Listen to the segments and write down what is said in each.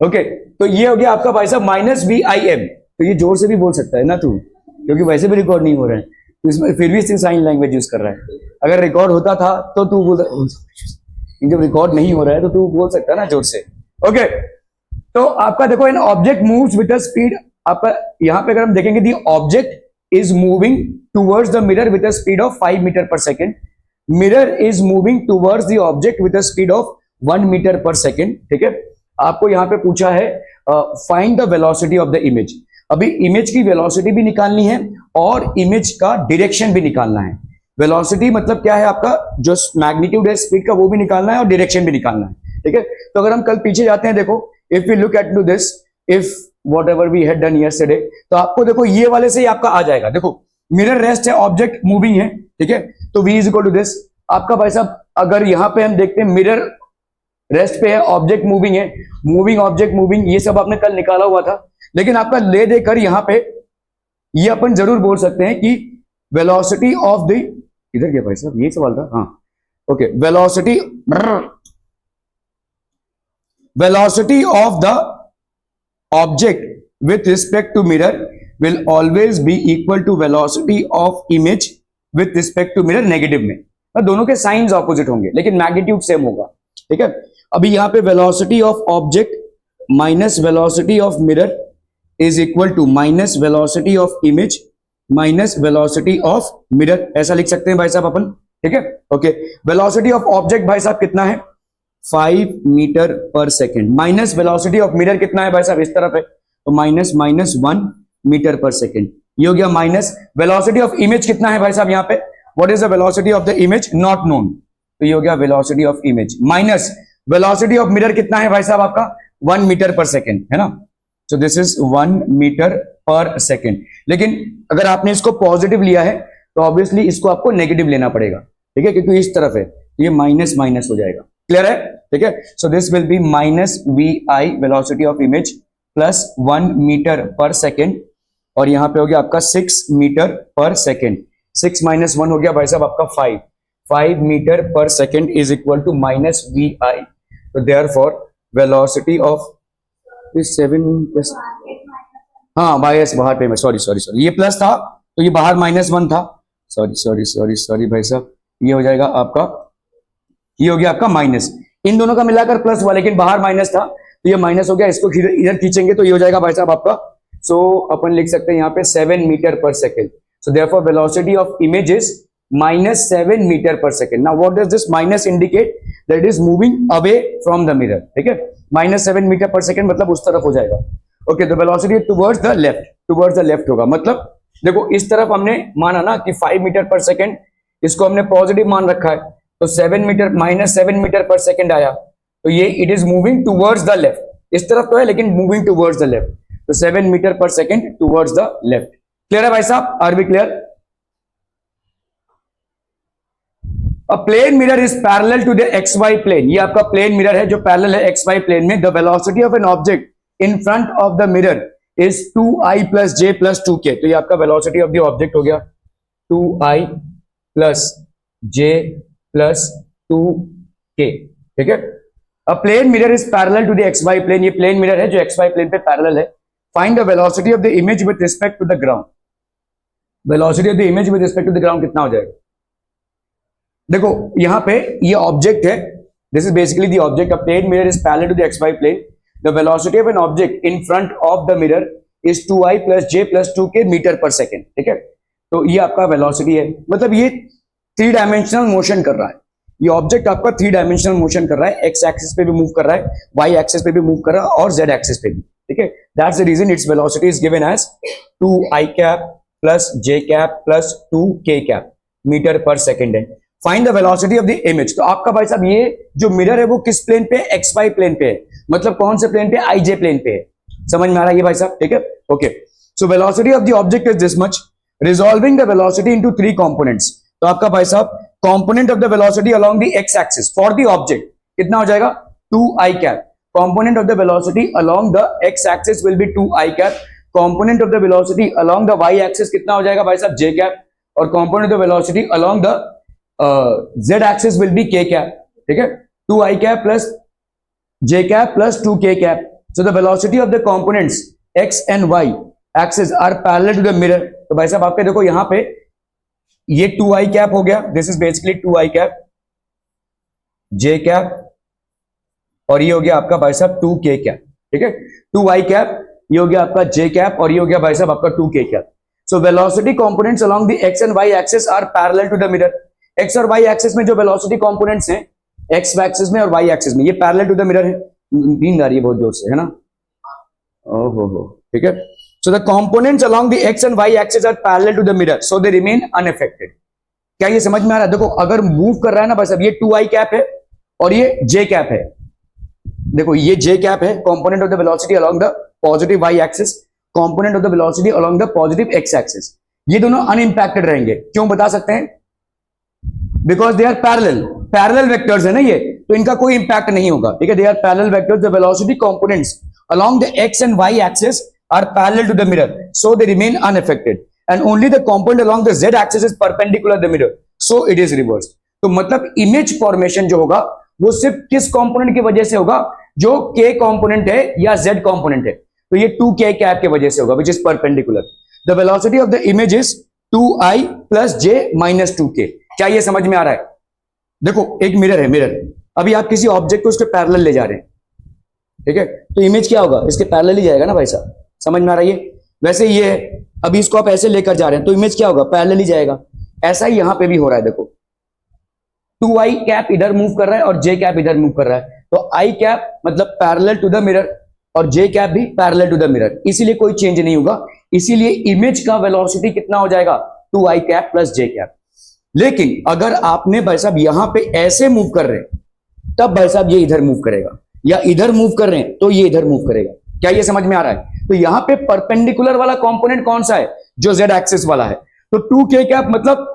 Okay, तो ये हो गया आपका भाई साहब माइनस वी आई एम। तो ये जोर से भी बोल सकता है ना तू, क्योंकि वैसे भी रिकॉर्ड नहीं हो रहा है, तो इसमें फिर भी साइन लैंग्वेज यूज कर रहा है। अगर रिकॉर्ड होता था तो तू बोल, जब रिकॉर्ड नहीं हो रहा है तो तू बोल सकता है ना जोर से। ओके, तो आपका देखो an object moves with the speed, आपका यहां पे अगर हम देखेंगे the object is moving towards the mirror with the speed of 5 metre per second. Mirror is moving towards the object with the speed of 1 metre per second. ठीक है, आपको यहां पे पूछा है find the velocity of the image. अभी image की velocity भी निकालनी है और इमेज का डायरेक्शन भी निकालना है। वेलोसिटी मतलब क्या है, आपका जो मैग्नीट्यूड है स्पीड का वो भी निकालना है और डायरेक्शन भी निकालना है। ठीक है, तो अगर हम कल पीछे जाते हैं, देखो if you look at to this, if whatever we had done yesterday, तो आपको देखो ये वाले से ही आपका आ जाएगा। देखो मिरर रेस्ट है, ऑब्जेक्ट मूविंग है, ठीक है, तो v is equal to this. आपका भाई साहब अगर यहां पे हम देखते हैं मिरर रेस्ट पे है, ऑब्जेक्ट मूविंग है, मूविंग ऑब्जेक्ट मूविंग, ये सब आपने कल निकाला हुआ था। लेकिन आपका ले देकर यहां पे ये अपन जरूर बोल सकते हैं कि वेलोसिटी ऑफ द, इधर क्या भाई साहब ये सवाल था, हाँ okay, velocity of the object with respect to mirror will always be equal to velocity of image with respect to mirror negative में। दोनों के साइंस ऑपोजिट होंगे लेकिन मैग्नीट्यूड सेम होगा। ठीक है, अभी यहां पे velocity of object minus velocity of mirror is equal to minus velocity of image minus velocity of mirror, ऐसा लिख सकते हैं भाई साहब अपन। ठीक है, ओके, वेलोसिटी ऑफ ऑब्जेक्ट भाई साहब कितना है 5 metre per second, minus velocity of mirror कितना है भाई साहब इस तरफ है, तो माइनस 1 मीटर पर सेकेंड, ये हो गया माइनस। वेलोसिटी ऑफ इमेज कितना है भाई साहब यहाँ पे, what is the velocity of the image not known, तो ये हो गया velocity of image minus velocity of mirror कितना है भाई साहब आपका 1 मीटर पर सेकेंड, है ना, so this is 1 metre per second. लेकिन अगर आपने इसको पॉजिटिव लिया है तो ऑब्वियसली इसको आपको नेगेटिव लेना पड़ेगा। ठीक है, क्योंकि इस तरफ है, ये माइनस माइनस हो जाएगा। क्लियर है? ठीक है, so this will be minus V I velocity of image plus 1 metre per second, और यहां पे हो गया आपका 6 मीटर पर सेकेंड। 6 माइनस 1 हो गया भाई साहब आपका 5 metre per second is equal to minus V I. तो देयरफॉर वेलोसिटी ऑफ 7 प्लस, हाँ बायस बाहर पे, सॉरी ये प्लस था तो ये बाहर -1 था, सॉरी भाई साहब, ये हो जाएगा आपका, ये हो गया आपका माइनस, इन दोनों का मिलाकर प्लस हुआ लेकिन बाहर माइनस था तो ये माइनस हो गया, इसको इधर खींचेंगे तो ये हो जाएगा भाई साहब आपका, सो अपन लिख सकते हैं यहाँ पे 7 metre per second. So therefore velocity of image is -7 metre per second. Now what does this minus indicate, that it is moving away from the mirror. ठीक है, -7 मीटर पर सेकेंड मतलब उस तरफ हो जाएगा। ओके, तो वेलोसिटी टुवर्ड्स द लेफ्ट होगा, मतलब देखो इस तरफ हमने माना ना कि 5 मीटर पर सेकेंड, इसको हमने पॉजिटिव मान रखा है, तो -7 मीटर पर सेकेंड आया, तो ये it is moving towards the left, इस तरफ तो है लेकिन मूविंग टुवर्ड्स द लेफ्ट, तो 7 metre per second towards the left. Clear है भाई साहब, are B clear? A plane mirror is parallel to the XY plane, ये आपका प्लेन मिरर है जो पैरेलल है XY प्लेन में। The velocity of an object in front of the mirror is 2i + j + 2k, तो ये आपका velocity of the object हो गया 2i + j + 2k। ठीक है, a plane mirror is parallel to the XY plane, ये plane mirror है जो XY प्लेन पे पैरेलल है। Find the velocity of the image with respect to the ground, velocity of the image with respect to the ground कितना हो जाएगा? देखो यहां पे ये ऑब्जेक्ट है, this is basically the object, a plane mirror is parallel to the XY plane, the velocity of an object in front of the mirror is 2i + j + 2k meter per second. ठीक है, तो ये आपका velocity है, मतलब ये 3 dimensional motion कर रहा है, ये ऑब्जेक्ट आपका 3 डायमेंशनल मोशन कर रहा है, x एक्सिस पे भी मूव कर रहा है, y एक्सिस पे भी मूव कर रहा है और z एक्सिस पे भी। ठीक है, that's the reason its velocity is given as 2i cap + j cap + 2k cap metre per second है। Find the velocity of the image, तो आपका भाई साहब ये जो मिरर है वो किस प्लेन पे है? XY प्लेन पे है, मतलब कौन से प्लेन पे? IJ प्लेन पे है। समझ में आ रहा है ये भाई साहब? ठीक है, okay, so velocity of the object is this much, resolving the velocity into 3 components, तो आपका भाई साहब component of the velocity along the x axis for the object कितना हो जाएगा? 2i cap. Component of the velocity along the x axis will be 2i cap. Component of the velocity along the y axis कितना हो जाएगा भाई साहब? j cap. और component of the velocity along the z axis will B k cap. ठीक है, 2i cap + j cap + 2k cap. So the velocity of the components x and y axis are parallel to the mirror. तो भाई साहब आपके देखो यहाँ पे ये 2i कैप हो गया, this is basically 2i cap, j cap, और ये हो गया आपका भाई साहब 2k कैप, ठीक है, 2i कैप, ये हो गया आपका j कैप, और ये हो गया भाई साहब आपका 2k cap. So velocity components along the x and y axis are parallel to the mirror. x और y axis में जो velocity components हैं x axis में और y axis में, ये parallel to the mirror है. नींद आ रही है बहुत जोर से, है ना? ओहो, ठीक है. So the components along the x and y axis are parallel to the mirror, so they remain unaffected. क्या ये समझ में आ रहा है? देखो अगर मूव कर रहा है ना भाई साहब, ये 2i कैप है और ये j कैप है. देखो ये j कैप है, component of the velocity along the positive y axis, component of the velocity along the positive x axis. ये दोनों अनइम्पैक्टेड रहेंगे. क्यों बता सकते हैं? Because they are parallel vectors है ना ये, तो इनका कोई इंपैक्ट नहीं होगा, ठीक है. They are parallel vectors, the velocity components along the x and y axis are parallel to the mirror, so they remain unaffected, and only the component along the z axis is perpendicular to the mirror, so it is reversed. तो मतलब image formation जो होगा वो सिर्फ किस component की वजह से होगा? जो k कंपोनेंट है या z कंपोनेंट है, तो ये 2k कैप की वजह से होगा, which is perpendicular. The velocity of the image is 2i plus j minus 2k. क्या ये समझ में आ रहा है? देखो एक मिरर है, मिरर, अभी आप किसी ऑब्जेक्ट को उसके पैरेलल ले जा रहे हैं, ठीक है, तो इमेज क्या होगा? इसके पैरेलल ही जाएगा ना भाई साहब. समझ में आ रहा है? ये वैसे ये है, अभी इसको आप ऐसे लेकर जा रहे हैं तो इमेज क्या होगा? पैरेलल ही जाएगा. ऐसा ही यहां पे भी हो रहा है. देखो 2i कैप इधर मूव कर रहा है और j कैप इधर मूव कर रहा है, तो i कैप मतलब पैरेलल टू द मिरर और j कैप भी पैरेलल टू द मिरर, इसीलिए कोई चेंज नहीं होगा. इसीलिए इमेज का वेलोसिटी कितना हो जाएगा? 2i cap plus j cap. लेकिन अगर आपने भाई साहब यहां पे ऐसे मूव कर रहे हैं, तब भाई साहब ये इधर मूव करेगा, या इधर मूव कर रहे हैं तो ये इधर मूव करेगा. क्या ये समझ में आ रहा है? तो यहां पे परपेंडिकुलर वाला कंपोनेंट कौन सा है? जो z एक्सिस वाला है. तो 2k कैप मतलब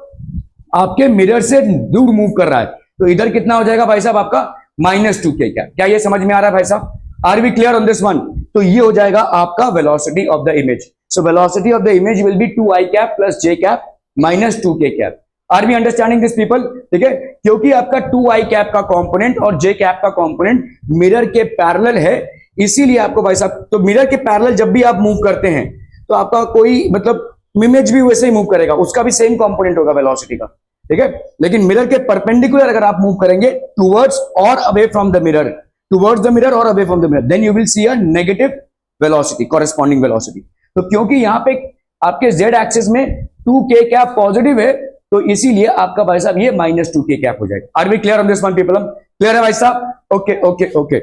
आपके मिरर से दूर मूव कर रहा है, तो इधर कितना हो जाएगा भाई साहब? आपका माइनस 2k कैप. क्या ये समझ में आ रहा है भाई साहब? Are we clear on this one? तो ये हो जाएगा आपका velocity of the image. So velocity of the image will be 2i cap plus j cap minus 2k cap. Are we understanding this people? ठीक है, क्योंकि आपका 2i कैप का कंपोनेंट और j कैप का कंपोनेंट मिरर के parallel है, इसीलिए आपको भाई साहब, तो मिरर के पैरेलल जब भी आप मूव करते हैं तो आपका कोई मतलब इमेज भी वैसे ही मूव करेगा, उसका भी सेम कंपोनेंट होगा वेलोसिटी का, ठीक है. लेकिन मिरर के परपेंडिकुलर अगर आप मूव करेंगे टुवर्ड्स और away from the mirror, towards the mirror और away from the mirror, then you will see a negative velocity, corresponding velocity. तो क्योंकि यहां पे आपके z एक्सिस में 2k कैप पॉजिटिव है, तो इसीलिए आपका भाई साहब ये माइनस 2k कैप हो जाएगा. Are we clear on this one people? Clear है भाई साहब? Okay okay okay.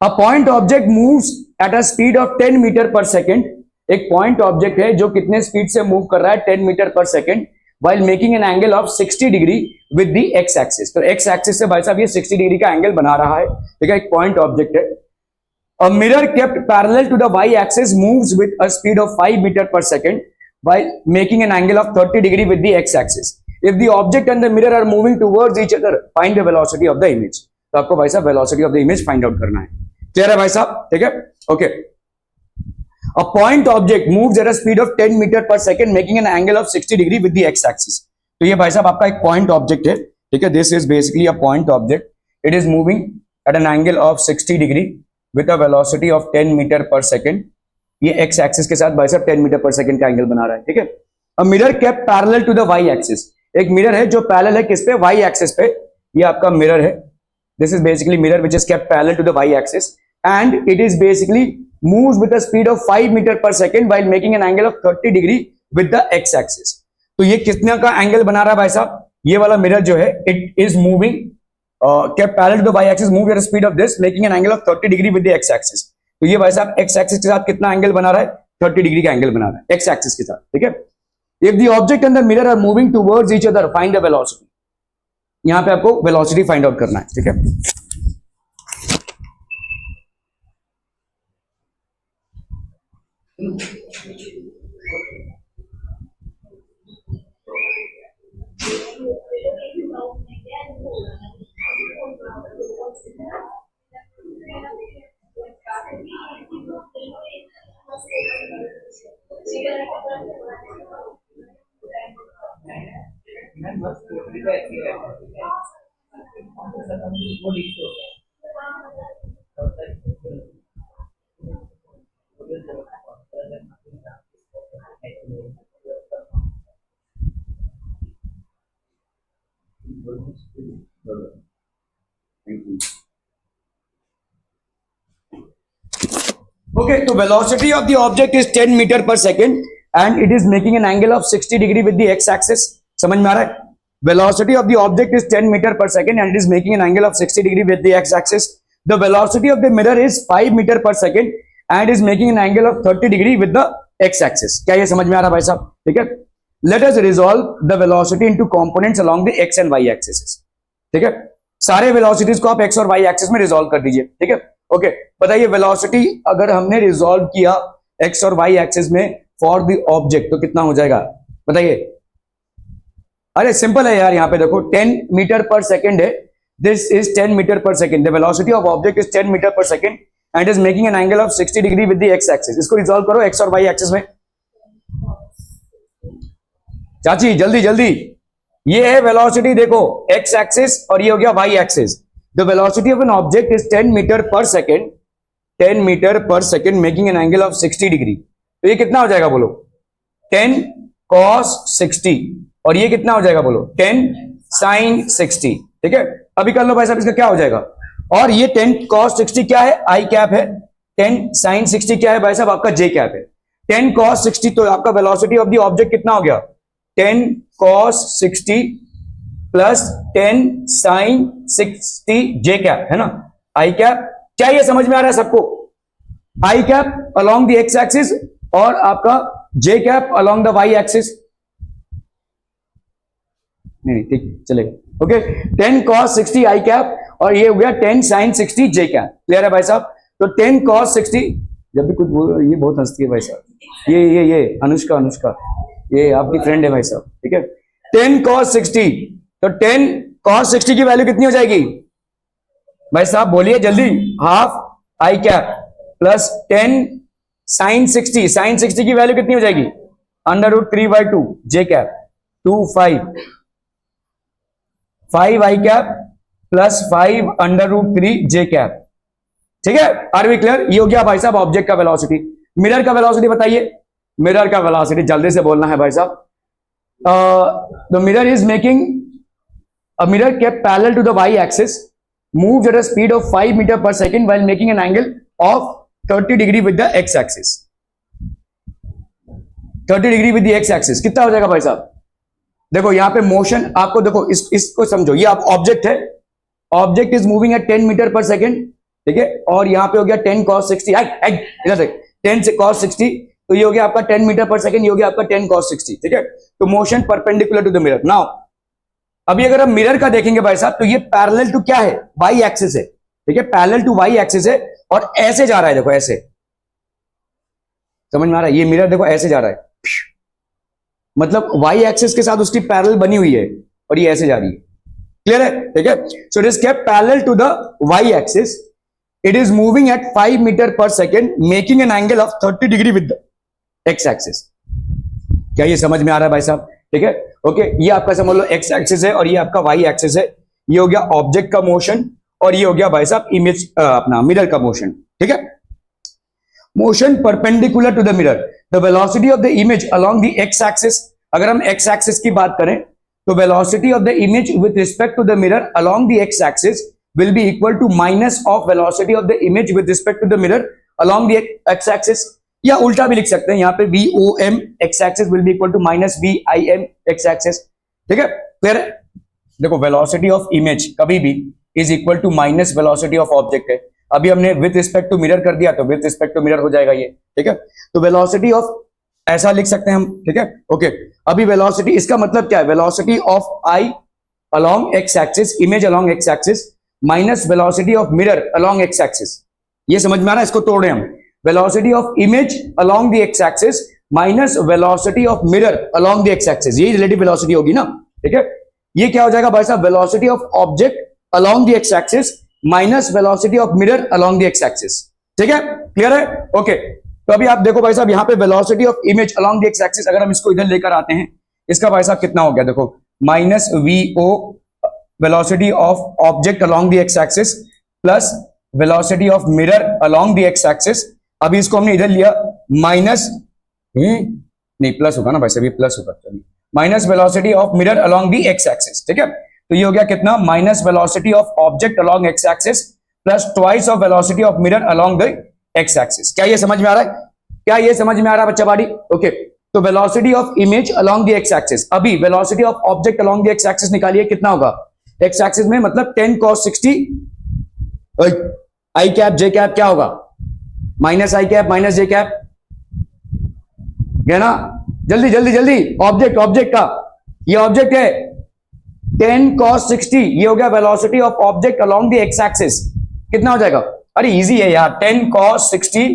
A point object moves at a speed of 10 metre per second. एक पॉइंट ऑब्जेक्ट है जो कितने स्पीड से मूव कर रहा है? 10 metre per second, while making an angle of 60 degree with the x axis. तो x axis से भाई साहब ये 60 डिग्री का एंगल बना रहा है, ठीक है, एक पॉइंट ऑब्जेक्ट है. A mirror kept parallel to the y axis moves with a speed of 5 meter per second while making an angle of 30 degree with the x axis. If the object and the mirror are moving towards each other, find the velocity of the image. तो आपको भाई साहब velocity of the image find out करना है. Clear है भाई साहब? ठीक है, okay. A point object moves at a speed of 10 meter per second making an angle of 60 degree with the x axis. तो ये भाई साहब आपका एक पॉइंट ऑब्जेक्ट है, ठीक है. This is basically a point object. It is moving at an angle of 60 degree with a velocity of 10 metre per second. ये x एक्सिस के साथ भाई साहब 10 मीटर पर सेकेंड का एंगल बना रहा है, ठीक है. A mirror kept parallel to the y axis. एक मिरर है जो पैरेलल है किस पे? y एक्सिस पे. ये आपका मिरर है. This is basically mirror which is kept parallel to the y axis and it is basically moves with a speed of 5 metre per second while making an angle of 30 degree with the x axis. तो ये कितने का angle बना रहा है भाई साहब? ये वाला मिरर जो है it is moving kept parallel to the y axis, move at a speed of this making an angle of 30 degree with the x axis. तो ये भाई साहब x एक्सिस के साथ कितना एंगल बना रहा है? 30 डिग्री का एंगल बना रहा है x एक्सिस के साथ, ठीक है. If the object and the mirror are moving towards each other, find the velocity. यहां पे आपको वेलोसिटी फाइंड आउट करना है, ठीक है. Okay, so velocity of the object is 10 meter per second and it is making an angle of 60 degree with the x-axis. समझ में आ रहा है? Velocity of the object is 10 meter per second and it is making an angle of 60 degree with the x-axis. The velocity of the mirror is 5 meter per second and is making an angle of 30 degree with the x-axis. क्या ये समझ में आ रहा है भाई साहब? ठीक है? Let us resolve the velocity into components along the x and y axes. ठीक है? सारे वेलोसिटीज को आप x और y एक्सिस में रिजॉल्व कर दीजिए. ठीक है? ओके, बताइए वेलोसिटी अगर हमने रिजॉल्व किया x और y एक्सिस में फॉर द ऑब्जेक्ट तो कितना हो जाएगा बताइए. अरे सिंपल है यार, यहां पे देखो 10 मीटर पर सेकेंड है. This is 10 metre per second. The velocity of object is 10 metre per second and is making an angle of 60 degree with the x axis. इसको रिजॉल्व करो x और y एक्सिस में. चाची जल्दी जल्दी. ये है वेलोसिटी, देखो x एक्सिस और ये हो गया y axis. The velocity of an object is 10 metre per second. 10 metre per second making an angle of 60 degree. तो ये कितना हो जाएगा बोलो? 10 cos 60 और ये कितना हो जाएगा बोलो? 10 sin 60. ठीक है, अभी कर लो भाई साहब, इसका क्या हो जाएगा? और ये 10 cos 60 क्या है? आई कैप है. 10 sin 60 क्या है भाई साहब? आपका जे कैप है. 10 cos 60 तो आपका वेलोसिटी ऑफ द ऑब्जेक्ट कितना हो गया? 10 cos 60 प्लस 10 sin 60 जे कैप है ना, आई कैप. क्या ये समझ में आ रहा है सबको? I cap along the X axis और आपका J cap along the Y axis. नहीं ठीक चलेगा. ओके, 10 cos 60 आई कैप और ये हो गया 10 sin 60 जे कैप. क्लियर है भाई साहब? तो 10 cos 60, जब भी कुछ बोल ये बहुत हंसती है भाई साहब. ये अनुष्का ये आपकी फ्रेंड है भाई साहब. ठीक है, 10 cos 60 तो 10 cos 60 की वैल्यू कितनी हो जाएगी भाई साहब? बोलिए जल्दी. Half I cap plus 10 sin 60. sin 60 की वैल्यू कितनी हो जाएगी? √3/2 जे कैप 2 5 आई कैप प्लस 5 √3 जे कैप. ठीक है, आर वी क्लियर? ये हो गया भाई साहब ऑब्जेक्ट का वेलोसिटी. मिरर का वेलोसिटी बताइए. मिरर का वेलोसिटी जल्दी से बोलना है भाई साहब. The mirror is making a mirror kept parallel to the y axis moves at a speed of 5 meter per second while making an angle of 30 degree with the x axis. 30 degree with the x axis कितना हो जाएगा भाई साहब? देखो यहां पे motion आपको देखो इसको समझो. ये आप ऑब्जेक्ट है, object is moving at 10 metre per second. ठीक है, और यहां पे हो गया 10 cos 60. इधर से 10 से cos 60 तो ये हो गया आपका 10 मीटर पर सेकेंड. ये हो गया आपका 10 cos 60. ठीक है, तो motion perpendicular to the mirror. Now अभी अगर हम मिरर का देखेंगे भाई साहब तो ये पैरेलल टू क्या है? वाई एक्सिस है. ठीक है, पैरेलल टू वाई एक्सिस है और ऐसे जा रहा है. देखो ऐसे, समझ में आ रहा है? ये मिरर देखो ऐसे जा रहा है, मतलब वाई एक्सिस के साथ उसकी पैरेलल बनी हुई है और ये ऐसे जा रही है. क्लियर है? ठीक है, so it is kept parallel to the Y axis. It is moving at 5 metre per second making an angle of 30 degree with the X axis. क्या ये समझ में आ रहा है भाई साहब? ठीक है, ओके. ये आपका समझ लो एक्स एक्सिस है और ये आपका वाई एक्सिस है. ये हो गया ऑब्जेक्ट का मोशन और ये हो गया भाई साहब इमेज अपना मिरर का मोशन. ठीक है, motion perpendicular to the mirror. The velocity of the image along the X axis. अगर हम एक्स एक्सिस की बात करें तो velocity of the image with respect to the mirror along the X axis will be equal to minus of velocity of the image with respect to the mirror along the X axis. या उल्टा भी लिख सकते हैं, यहां पे VOM X axis will be equal to minus VIM X axis. ठीक है, फिर देखो वेलोसिटी ऑफ इमेज कभी भी is equal to minus velocity of object है. अभी हमने विद रिस्पेक्ट टू मिरर कर दिया तो विद रिस्पेक्ट टू मिरर हो जाएगा ये. ठीक है, तो वेलोसिटी ऑफ ऐसा लिख सकते हैं हम. ठीक है, ओके. अभी वेलोसिटी इसका मतलब क्या है? Velocity of I along x axis, image along x axis minus velocity of mirror along x axis. ये समझ में आ रहा है? इसको तोड़े हम. Velocity of image along the X axis minus velocity of mirror along the X axis. ये relative velocity होगी ना. ठीक है, ये क्या हो जाएगा भाई साहब? Velocity of object along the X axis minus velocity of mirror along the X axis. ठीक है, क्लियर है? ओके. तो अभी आप देखो भाई साहब यहां पे velocity of image along the X axis अगर हम इसको इधर लेकर आते हैं, इसका भाई साहब कितना हो गया? देखो minus VO velocity of object along the X axis plus velocity of mirror along the X axis. अभी इसको हमने इधर लिया माइनस नहीं प्लस होगा ना भाई साहब, ये प्लस होगा. Minus velocity of mirror along the X axis. ठीक है, तो ये हो गया कितना, minus velocity of object along x axis plus twice of velocity of mirror along the X axis. क्या ये समझ में आ रहा है? क्या ये समझ में आ रहा है बच्चा बाड़ी? ओके, तो velocity of image along the X axis, अभी velocity of object along the X axis निकालिए, कितना होगा एक्स एक्सिस में, मतलब 10 cos 60 आई कैप जे कैप क्या होगा, माइनस आई कैप माइनस जे कैप, है ना? जल्दी जल्दी जल्दी, ऑब्जेक्ट ऑब्जेक्ट का, ये ऑब्जेक्ट है 10 cos 60, ये हो गया velocity of object along the X axis, कितना हो जाएगा? अरे इजी है यार, 10 cos 60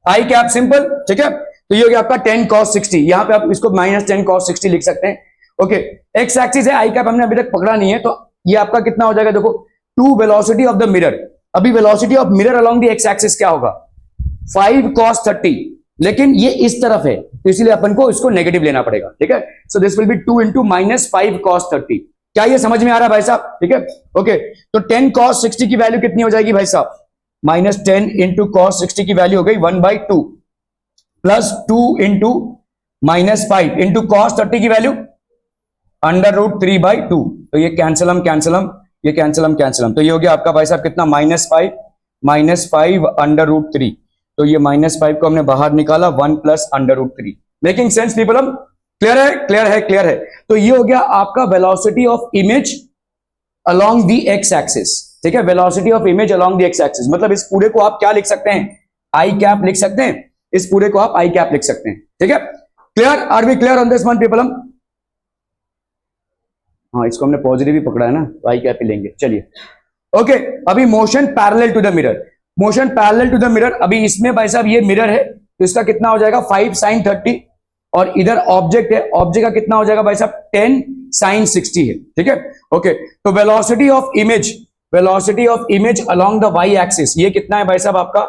आई कैप, सिंपल, ठीक है? तो ये हो गया आपका 10 cos 60, यहां पे आप इसको माइनस 10 cos 60 लिख सकते हैं। ओके, एक्स एक्सिस है, आई कैप हमने अभी तक पकड़ा नहीं है, तो ये आपका कितना हो जाएगा, देखो, to velocity of the mirror, अभी velocity of mirror along the X axis क्या होगा, 5 cos 30, लेकिन ये इस तरफ है तो इसलिए अपन को इसको नेगेटिव लेना पड़ेगा, ठीक है? So this will be 2 into minus 5 cos 30। क्या ये समझ में आ रहा है भाई साहब? ठीक है, ओके, तो 10 cos 60 की वैल्यू कितनी हो जाएगी भाई साहब, माइनस 10 into cos 60 की वैल्यू हो गई 1/2 plus 2 into minus 5 into cos 30 की वैल्यू √3/2, तो ये कैंसलम कैंसलम, ये कैंसलम, तो ये हो गया आपका भाई साहब कितना, -5 √3, तो ये -5 को हमने बाहर निकाला, 1 plus √3। Making sense people? Clear है, क्लियर है, क्लियर है? तो ये हो गया आपका velocity of image along the X axis, ठीक है? Velocity of image along the X axis, मतलब इस पूरे को आप क्या लिख सकते हैं, आई कैप लिख सकते हैं, इस पूरे को आप आई कैप लिख सकते हैं, ठीक है? Clear? Are we clear on this one people? हाँ, इसको हमने पॉजिटिव ही पकड़ा है ना, आई कैप ही लेंगे, चलिए। ओके, अभी motion parallel to the mirror, motion parallel to the mirror, अभी इसमें भाई साहब ये मिरर है तो इसका कितना हो जाएगा 5 sin 30, और इधर ऑब्जेक्ट है, ऑब्जेक्ट का कितना हो जाएगा भाई साहब 10 sin 60 है, ठीक है? ओके, तो velocity of image along the Y axis, ये कितना है भाई साहब आपका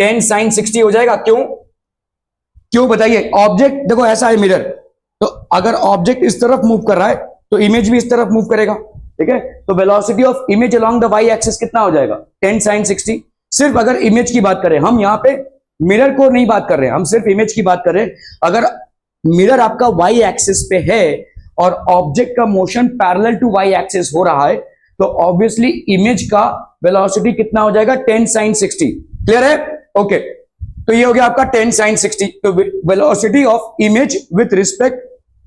10 sin 60 हो जाएगा। क्यों बताइए? ऑब्जेक्ट देखो ऐसा है मिरर, तो अगर ऑब्जेक्ट इस तरफ मूव कर रहा है तो इमेज भी इस तरफ मूव करेगा, ठीक है? तो velocity of image along the Y axis कितना हो जाएगा 10 sin 60। सिर्फ अगर इमेज की बात करें, हम यहां पे मिरर को नहीं बात कर रहे हैं, हम सिर्फ इमेज की बात कर रहे हैं। अगर मिरर आपका वाई एक्सिस पे है और ऑब्जेक्ट का motion parallel to Y axis हो रहा है, तो ऑब्वियसली इमेज का वेलोसिटी कितना हो जाएगा 10 sin 60। क्लियर है? ओके, तो ये हो गया आपका 10 sin 60। तो velocity of image with respect,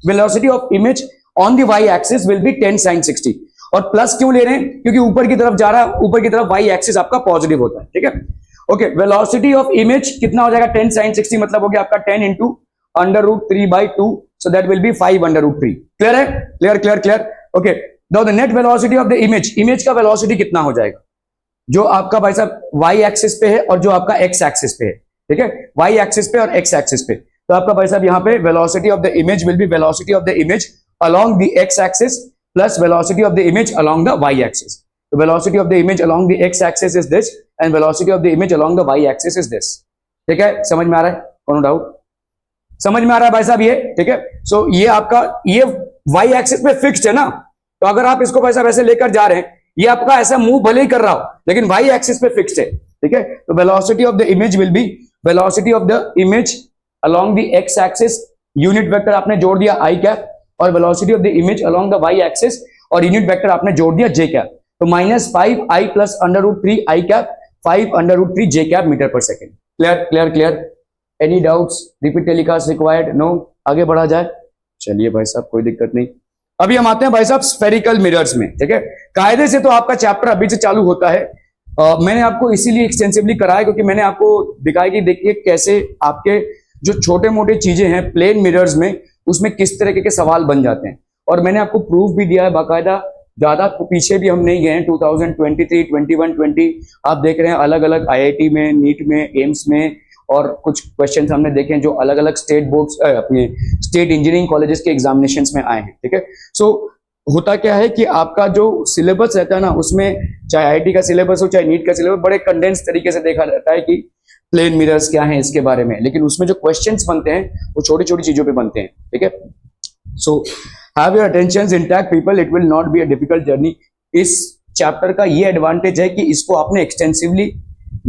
velocity of image on the Y axis will be 10 sin 60। और प्लस क्यों ले रहे हैं? क्योंकि ऊपर की तरफ जा रहा है, ऊपर की तरफ वाई एक्सिस आपका पॉजिटिव होता है, ठीक है? ओके, वेलोसिटी ऑफ इमेज कितना हो जाएगा 10 sin 60, मतलब हो गया आपका 10 into √3/2, so that will be 5 √3। Clear है? Clear clear clear. Okay, now the net velocity of the image का वेलोसिटी कितना हो जाएगा, जो आपका भाई साहब वाई एक्सिस पे है और जो आपका एक्स एक्सिस पे है, ठीक है? वाई एक्सिस पे और एक्स एक्सिस पे, तो आपका भाई साहब यहाँ पे velocity of the image will B velocity of the image along the x axis plus velocity of the image along the y axis. The velocity of the image along the x axis is this and velocity of the image along the y axis is this. ठीक है? समझ में आ रहा है? कोनो doubt? समझ में आ रहा है भाई साहब ये? ठीक है? सो ये आपका ये y axis पे फिक्स्ड है ना, तो अगर आप इसको भाई साहब ऐसे लेकर जा रहे हैं, ये आपका ऐसा मूव भले ही कर रहा हो लेकिन y axis पे फिक्स्ड है, ठीक है? तो velocity of the image will be velocity of the image along the x axis, unit vector आपने जोड़ दिया i कैप, और velocity of the image along the Y axis और यूनिट वेक्टर आपने जोड़ दिया j कैप, तो -5i plus √3 i cap 5 √3 j cap metre per second. Clear clear clear? Any doubts? Repeat telecast required? No? आगे बढ़ा जाए? चलिए भाई साहब, कोई दिक्कत नहीं। अभी हम आते हैं भाई साहब स्फेरिकल मिरर्स में, ठीक है? कायदे से तो आपका चैप्टर अभी से चालू होता है, मैंने आपको इसीलिए एक्सटेंसिवली कराया क्योंकि मैंने आपको दिखाया कि देखिए कैसे आपके जो छोटे मोटे चीजें हैं प्लेन मिरर्स में, उसमें किस तरीके के सवाल बन जाते हैं, और मैंने आपको प्रूफ भी दिया है बाकायदा। ज्यादा पीछे भी हम नहीं गए हैं, 2023, 21, 20 आप देख रहे हैं अलग अलग आईआईटी में, नीट में, एम्स में, और कुछ क्वेश्चंस हमने देखे हैं जो अलग अलग स्टेट बोर्ड्स अपने स्टेट इंजीनियरिंग कॉलेजेस के एग्जामिनेशंस में आए हैं, ठीक है? सो होता क्या है कि आपका जो सिलेबस रहता है ना, उसमें चाहे आईआईटी का सिलेबस हो चाहे नीट का सिलेबस, बड़े कंडेंस तरीके से देखा जाता है कि प्लेन मिरर्स क्या हैं इसके बारे में, लेकिन उसमें जो क्वेश्चंस बनते हैं वो छोटी छोटी चीजों पे बनते हैं, ठीक है? So have your attention intact people, it will not be a difficult journey. इस चैप्टर का ये एडवांटेज है कि इसको आपने एक्सटेंसिवली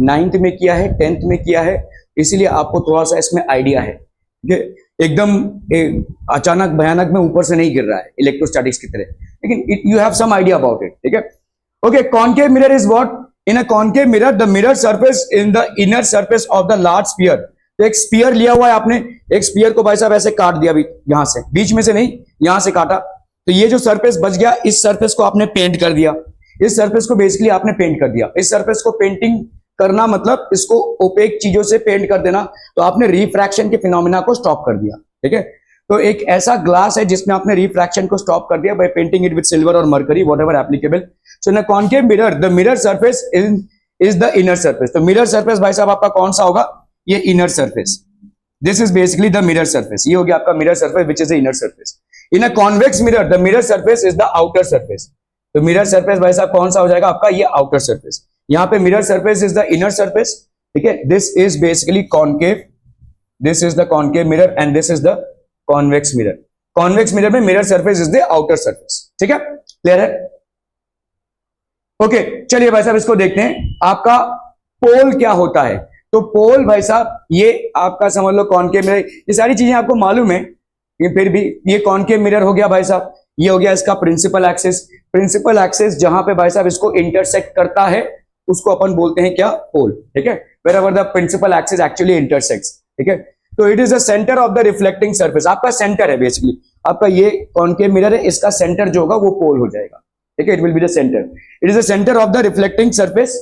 9th में किया है, 10th में किया है, इसीलिए आपको थोड़ा सा इसमें आइडिया है, ठीक है? एकदम अचानक भयानक में ऊपर से नहीं गिर रहा है इलेक्ट्रोस्टैटिक्स की तरह, लेकिन you have some idea about it, ठीक है। Okay, concave mirror is what? In a concave mirror the mirror surface in the inner surface of the large sphere. तो एक स्फीयर लिया हुआ है आपने, एक स्फीयर को भाई साहब ऐसे काट दिया अभी, यहां से बीच में से नहीं, यहां से काटा, तो ये जो सरफेस बच गया, इस सरफेस को आपने पेंट कर दिया, इस सरफेस को बेसिकली आपने पेंट कर दिया। इस सरफेस को पेंटिंग करना मतलब इसको ओपेक चीजों से पेंट कर देना, तो आपने रिफ्रैक्शन के फिनोमिना को स्टॉप कर दिया, ठीक है। तो एक ऐसा ग्लास है जिसमें आपने रिफ्रैक्शन को स्टॉप कर दिया by painting it with silver और mercury, whatever applicable. So in a concave mirror the mirror surface is the inner surface. तो मिरर सरफेस भाई साहब आपका कौन सा होगा? ये inner surface. This is basically the mirror surface, ये हो गया आपका mirror surface which is the inner surface. In a convex mirror the mirror surface is the outer surface. तो मिरर सरफेस भाई साहब कौन सा हो जाएगा आपका? ये आउटर सरफेस। यहाँ पे mirror surface is the inner surface, ठीक है। This is basically concave, this is the concave mirror and this is the convex mirror. Convex mirror में mirror surface is the outer surface, ठीक है, clear है? Okay, चलिए भाई साहब इसको देखते हैं, आपका पोल क्या होता है। तो पोल भाई साहब ये आपका समझ लो कॉनकेव मिरर, ये सारी चीजें आपको मालूम है, फिर भी ये कॉनकेव मिरर हो गया भाई साहब, ये हो गया इसका प्रिंसिपल एक्सिस। प्रिंसिपल एक्सिस जहां पे भाई साहब इसको इंटरसेक्ट करता है उसको अपन बोलते हैं क्या? पोल, ठीक है। Wherever the principal axis actually intersects, ठीक है। तो it is the centre of the reflecting surface, आपका सेंटर है बेसिकली, आपका ये कॉनकेव मिरर है, इसका सेंटर जो होगा वो पोल हो जाएगा, ठीक है। It will be the centre, it is the centre of the reflecting surface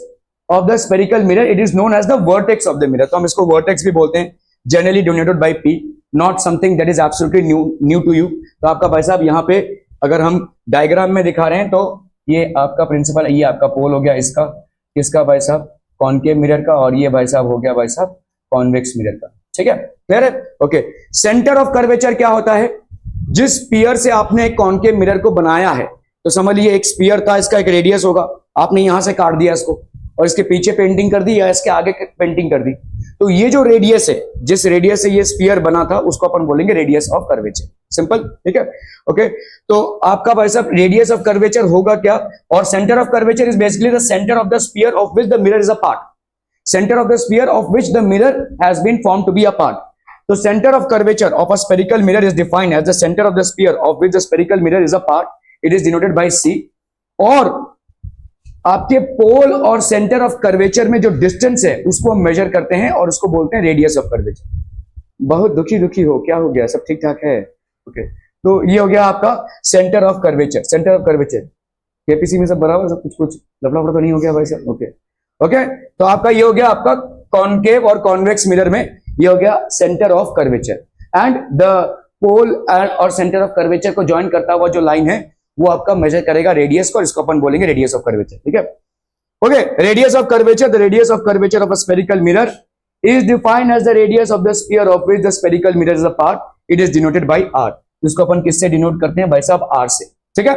of the spherical mirror, it is known as the vertex of the mirror. तो हम इसको वर्टेक्स भी बोलते हैं, generally denoted by P, not something that is absolutely new to you. तो आपका भाई साहब यहाँ पे अगर हम डायग्राम में दिखा रहे हैं तो ये आपका प्रिंसिपल, ये आपका पोल हो गया इसका, किसका भाई साहब? कॉनकेव मिरर का, और ये भाई साहब हो गया भाई साहब कॉन्वेक्स मिरर का, ठीक है, क्लियर है? ओके, सेंटर ऑफ कर्वेचर क्या होता है? जिस स्फीयर से आपने एक कॉनकेव मिरर को बनाया है, तो समझ लीजिए एक स्फीयर था, इसका एक रेडियस होगा, आपने यहां से काट दिया इसको और इसके पीछे पेंटिंग कर दी या इसके आगे पेंटिंग कर दी, तो ये जो रेडियस है, जिस रेडियस से ये स्फीयर बना था उसको अपन बोलेंगे रेडियस ऑफ कर्वेचर, सिंपल, ठीक है। ओके, तो आपका भाई साहब रेडियस ऑफ कर्वेचर होगा क्या? और centre of curvature is basically the centre of the sphere of which the mirror is a part, centre of the sphere of which the mirror has been formed to be a part. तो centre of curvature of a spherical mirror is defined as the centre of the sphere of which the spherical mirror is a part, it is denoted by C. और आपके पोल और centre of curvature में जो distance है उसको हम major करते हैं और उसको बोलते हैं रेडियस ऑफ कर्वेचर। बहुत दुखी हो, क्या हो गया? सब ठीक ठाक है? ओके, तो ये हो गया आपका centre of curvature, centre of curvature. KPC में सब बराबर, सब कुछ लफड़ा तो नहीं हो गया भाई साहब? ओके ओके, तो आपका ये हो गया आपका कॉनकेव और कॉन्वेक्स मिरर में ये हो गया centre of curvature, and the pole और सेंटर ऑफ कर्वेचर को ज्वाइन करता हुआ जो लाइन है वो आपका मेजर करेगा रेडियस को, इसको अपन बोलेंगे रेडियस ऑफ कर्वेचर, ठीक है। Okay, radius of curvature, the radius of curvature of a spherical mirror is defined as the radius of the sphere of which the spherical mirror is a part, it is denoted by r। इसको अपन किससे denote करते हैं भाई साहब? r से, ठीक है,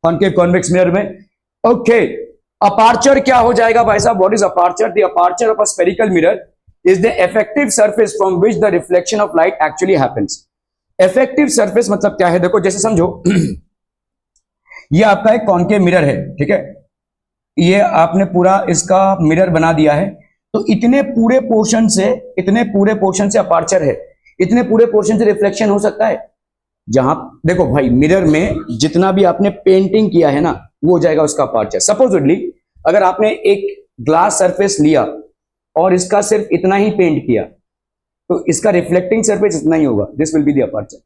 concave convex mirror में। ओके, अपार्चर क्या हो जाएगा भाई साहब? What is aperture? The aperture of a spherical mirror is the effective surface from which the reflection of light actually happens. Effective surface मतलब क्या है? देखो, जैसे समझो ये आपका एक कॉनकेव मिरर है, ठीक है, ये आपने पूरा इसका मिरर बना दिया है, तो इतने पूरे पोर्शन से अपार्चर है, इतने पूरे पोर्शन से रिफ्लेक्शन हो सकता है। जहां देखो भाई, मिरर में जितना भी आपने पेंटिंग किया है ना वो हो जाएगा उसका अपार्चर। सपोजिटली अगर आपने एक ग्लास सरफेस लिया और इसका सिर्फ इतना ही पेंट किया तो इसका रिफ्लेक्टिंग सरफेस इतना ही होगा, this will be the aperture.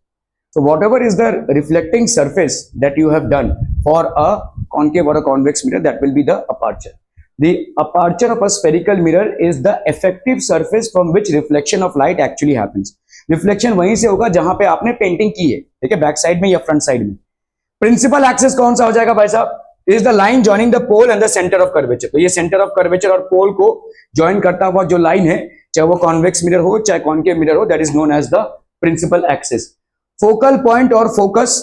So whatever is the reflecting surface that you have done for a concave or a convex mirror, that will be the aperture. The aperture of a spherical mirror is the effective surface from which reflection of light actually happens. Reflection वहीं से होगा जहां पे आपने painting की है, ठीक है, बैक साइड में या फ्रंट साइड में। प्रिंसिपल एक्सिस कौन सा हो जाएगा भाई साहब? Is the line joining the pole and the centre of curvature. तो ये सेंटर ऑफ कर्वेचर और पोल को ज्वाइन करता हुआ जो लाइन है, चाहे वो कॉन्वेक्स मिरर हो चाहे कॉनकेव मिरर हो, that is known as the principal axis. Focal point और फोकस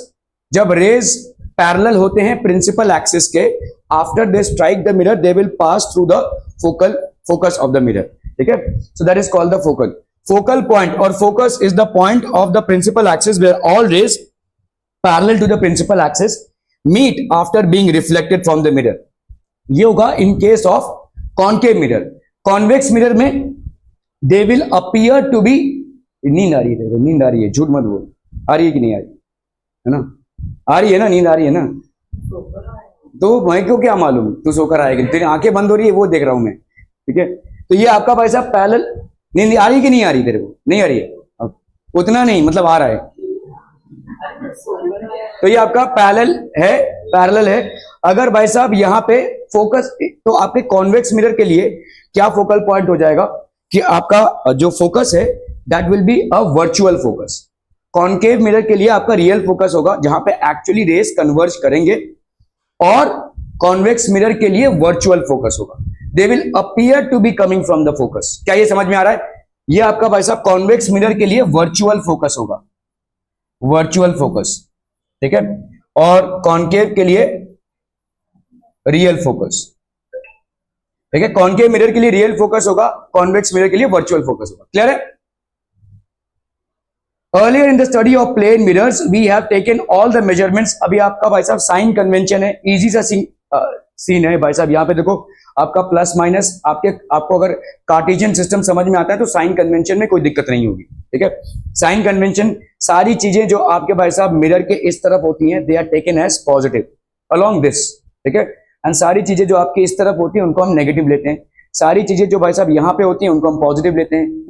जब रेज पैरेलल होते हैं प्रिंसिपल एक्सिस के, after they strike the mirror they will pass through the focus of the mirror, ठीक है। So that is called the focal point और focus is the point of the principal axis where all rays parallel to the principal axis meet after being reflected from the mirror. ये होगा in case of concave mirror. Convex mirror में they will appear to be नींद आ रही है, नींद आ रही है, झूठ मत बोल, आ रही है कि नहीं आ रही है ना? आ रही है ना, नींद आ रही है ना? तो मैं क्यों क्या मालूम तू सोकर आएगी, तेरी आंखें बंद हो रही है वो देख रहा हूं मैं, ठीक है? तो ये आपका भाई साहब पैरेलल, नींद आ रही है कि नहीं आ रही तेरे को? नहीं आ रही है, उतना नहीं मतलब आ रहा है। तो ये आपका पैरेलल है। अगर भाई साहब यहाँ पे फोकस, तो आपके कॉन्वेक्स मिरर के लिए क्या फोकल पॉइंट हो जाएगा कि आपका जो फोकस है that will be a virtual focus. Concave mirror के लिए आपका रियल फोकस होगा जहां पे एक्चुअली रेस कन्वर्ज करेंगे, और कॉन्वेक्स मिरर के लिए वर्चुअल फोकस होगा, they will appear to be coming from the focus. क्या ये समझ में आ रहा है? ये आपका भाई साहब कॉन्वेक्स मिरर के लिए वर्चुअल फोकस होगा, वर्चुअल फोकस, ठीक है? और कॉन्केव के लिए रियल फोकस, ठीक है? कॉन्केव मिरर के लिए रियल फोकस होगा, कॉन्वेक्स मिरर के लिए वर्चुअल फोकस होगा। क्लियर है? Earlier in the study of plane mirrors, we have taken all the measurements। अभी आपका भाई साहब साइन कन्वेंशन है, इजी सा सीन है भाई साहब। यहाँ पे देखो आपका प्लस माइनस, आपको अगर कार्टेशियन सिस्टम समझ में आता है तो साइन कन्वेंशन में कोई दिक्कत नहीं होगी, ठीक है? साइन कन्वेंशन, सारी चीजें जो आपके भाई साहब मिरर के इस तरफ होती हैं, they are taken as positive along this, ठीक है? एंड सारी चीजें जो आपकी इस तरफ होती हैं उनको हम नेगेटिव लेते हैं। सारी चीजें जो भाई साहब यहाँ पे होती हैं उनको हम पॉजिटिव लेते हैं।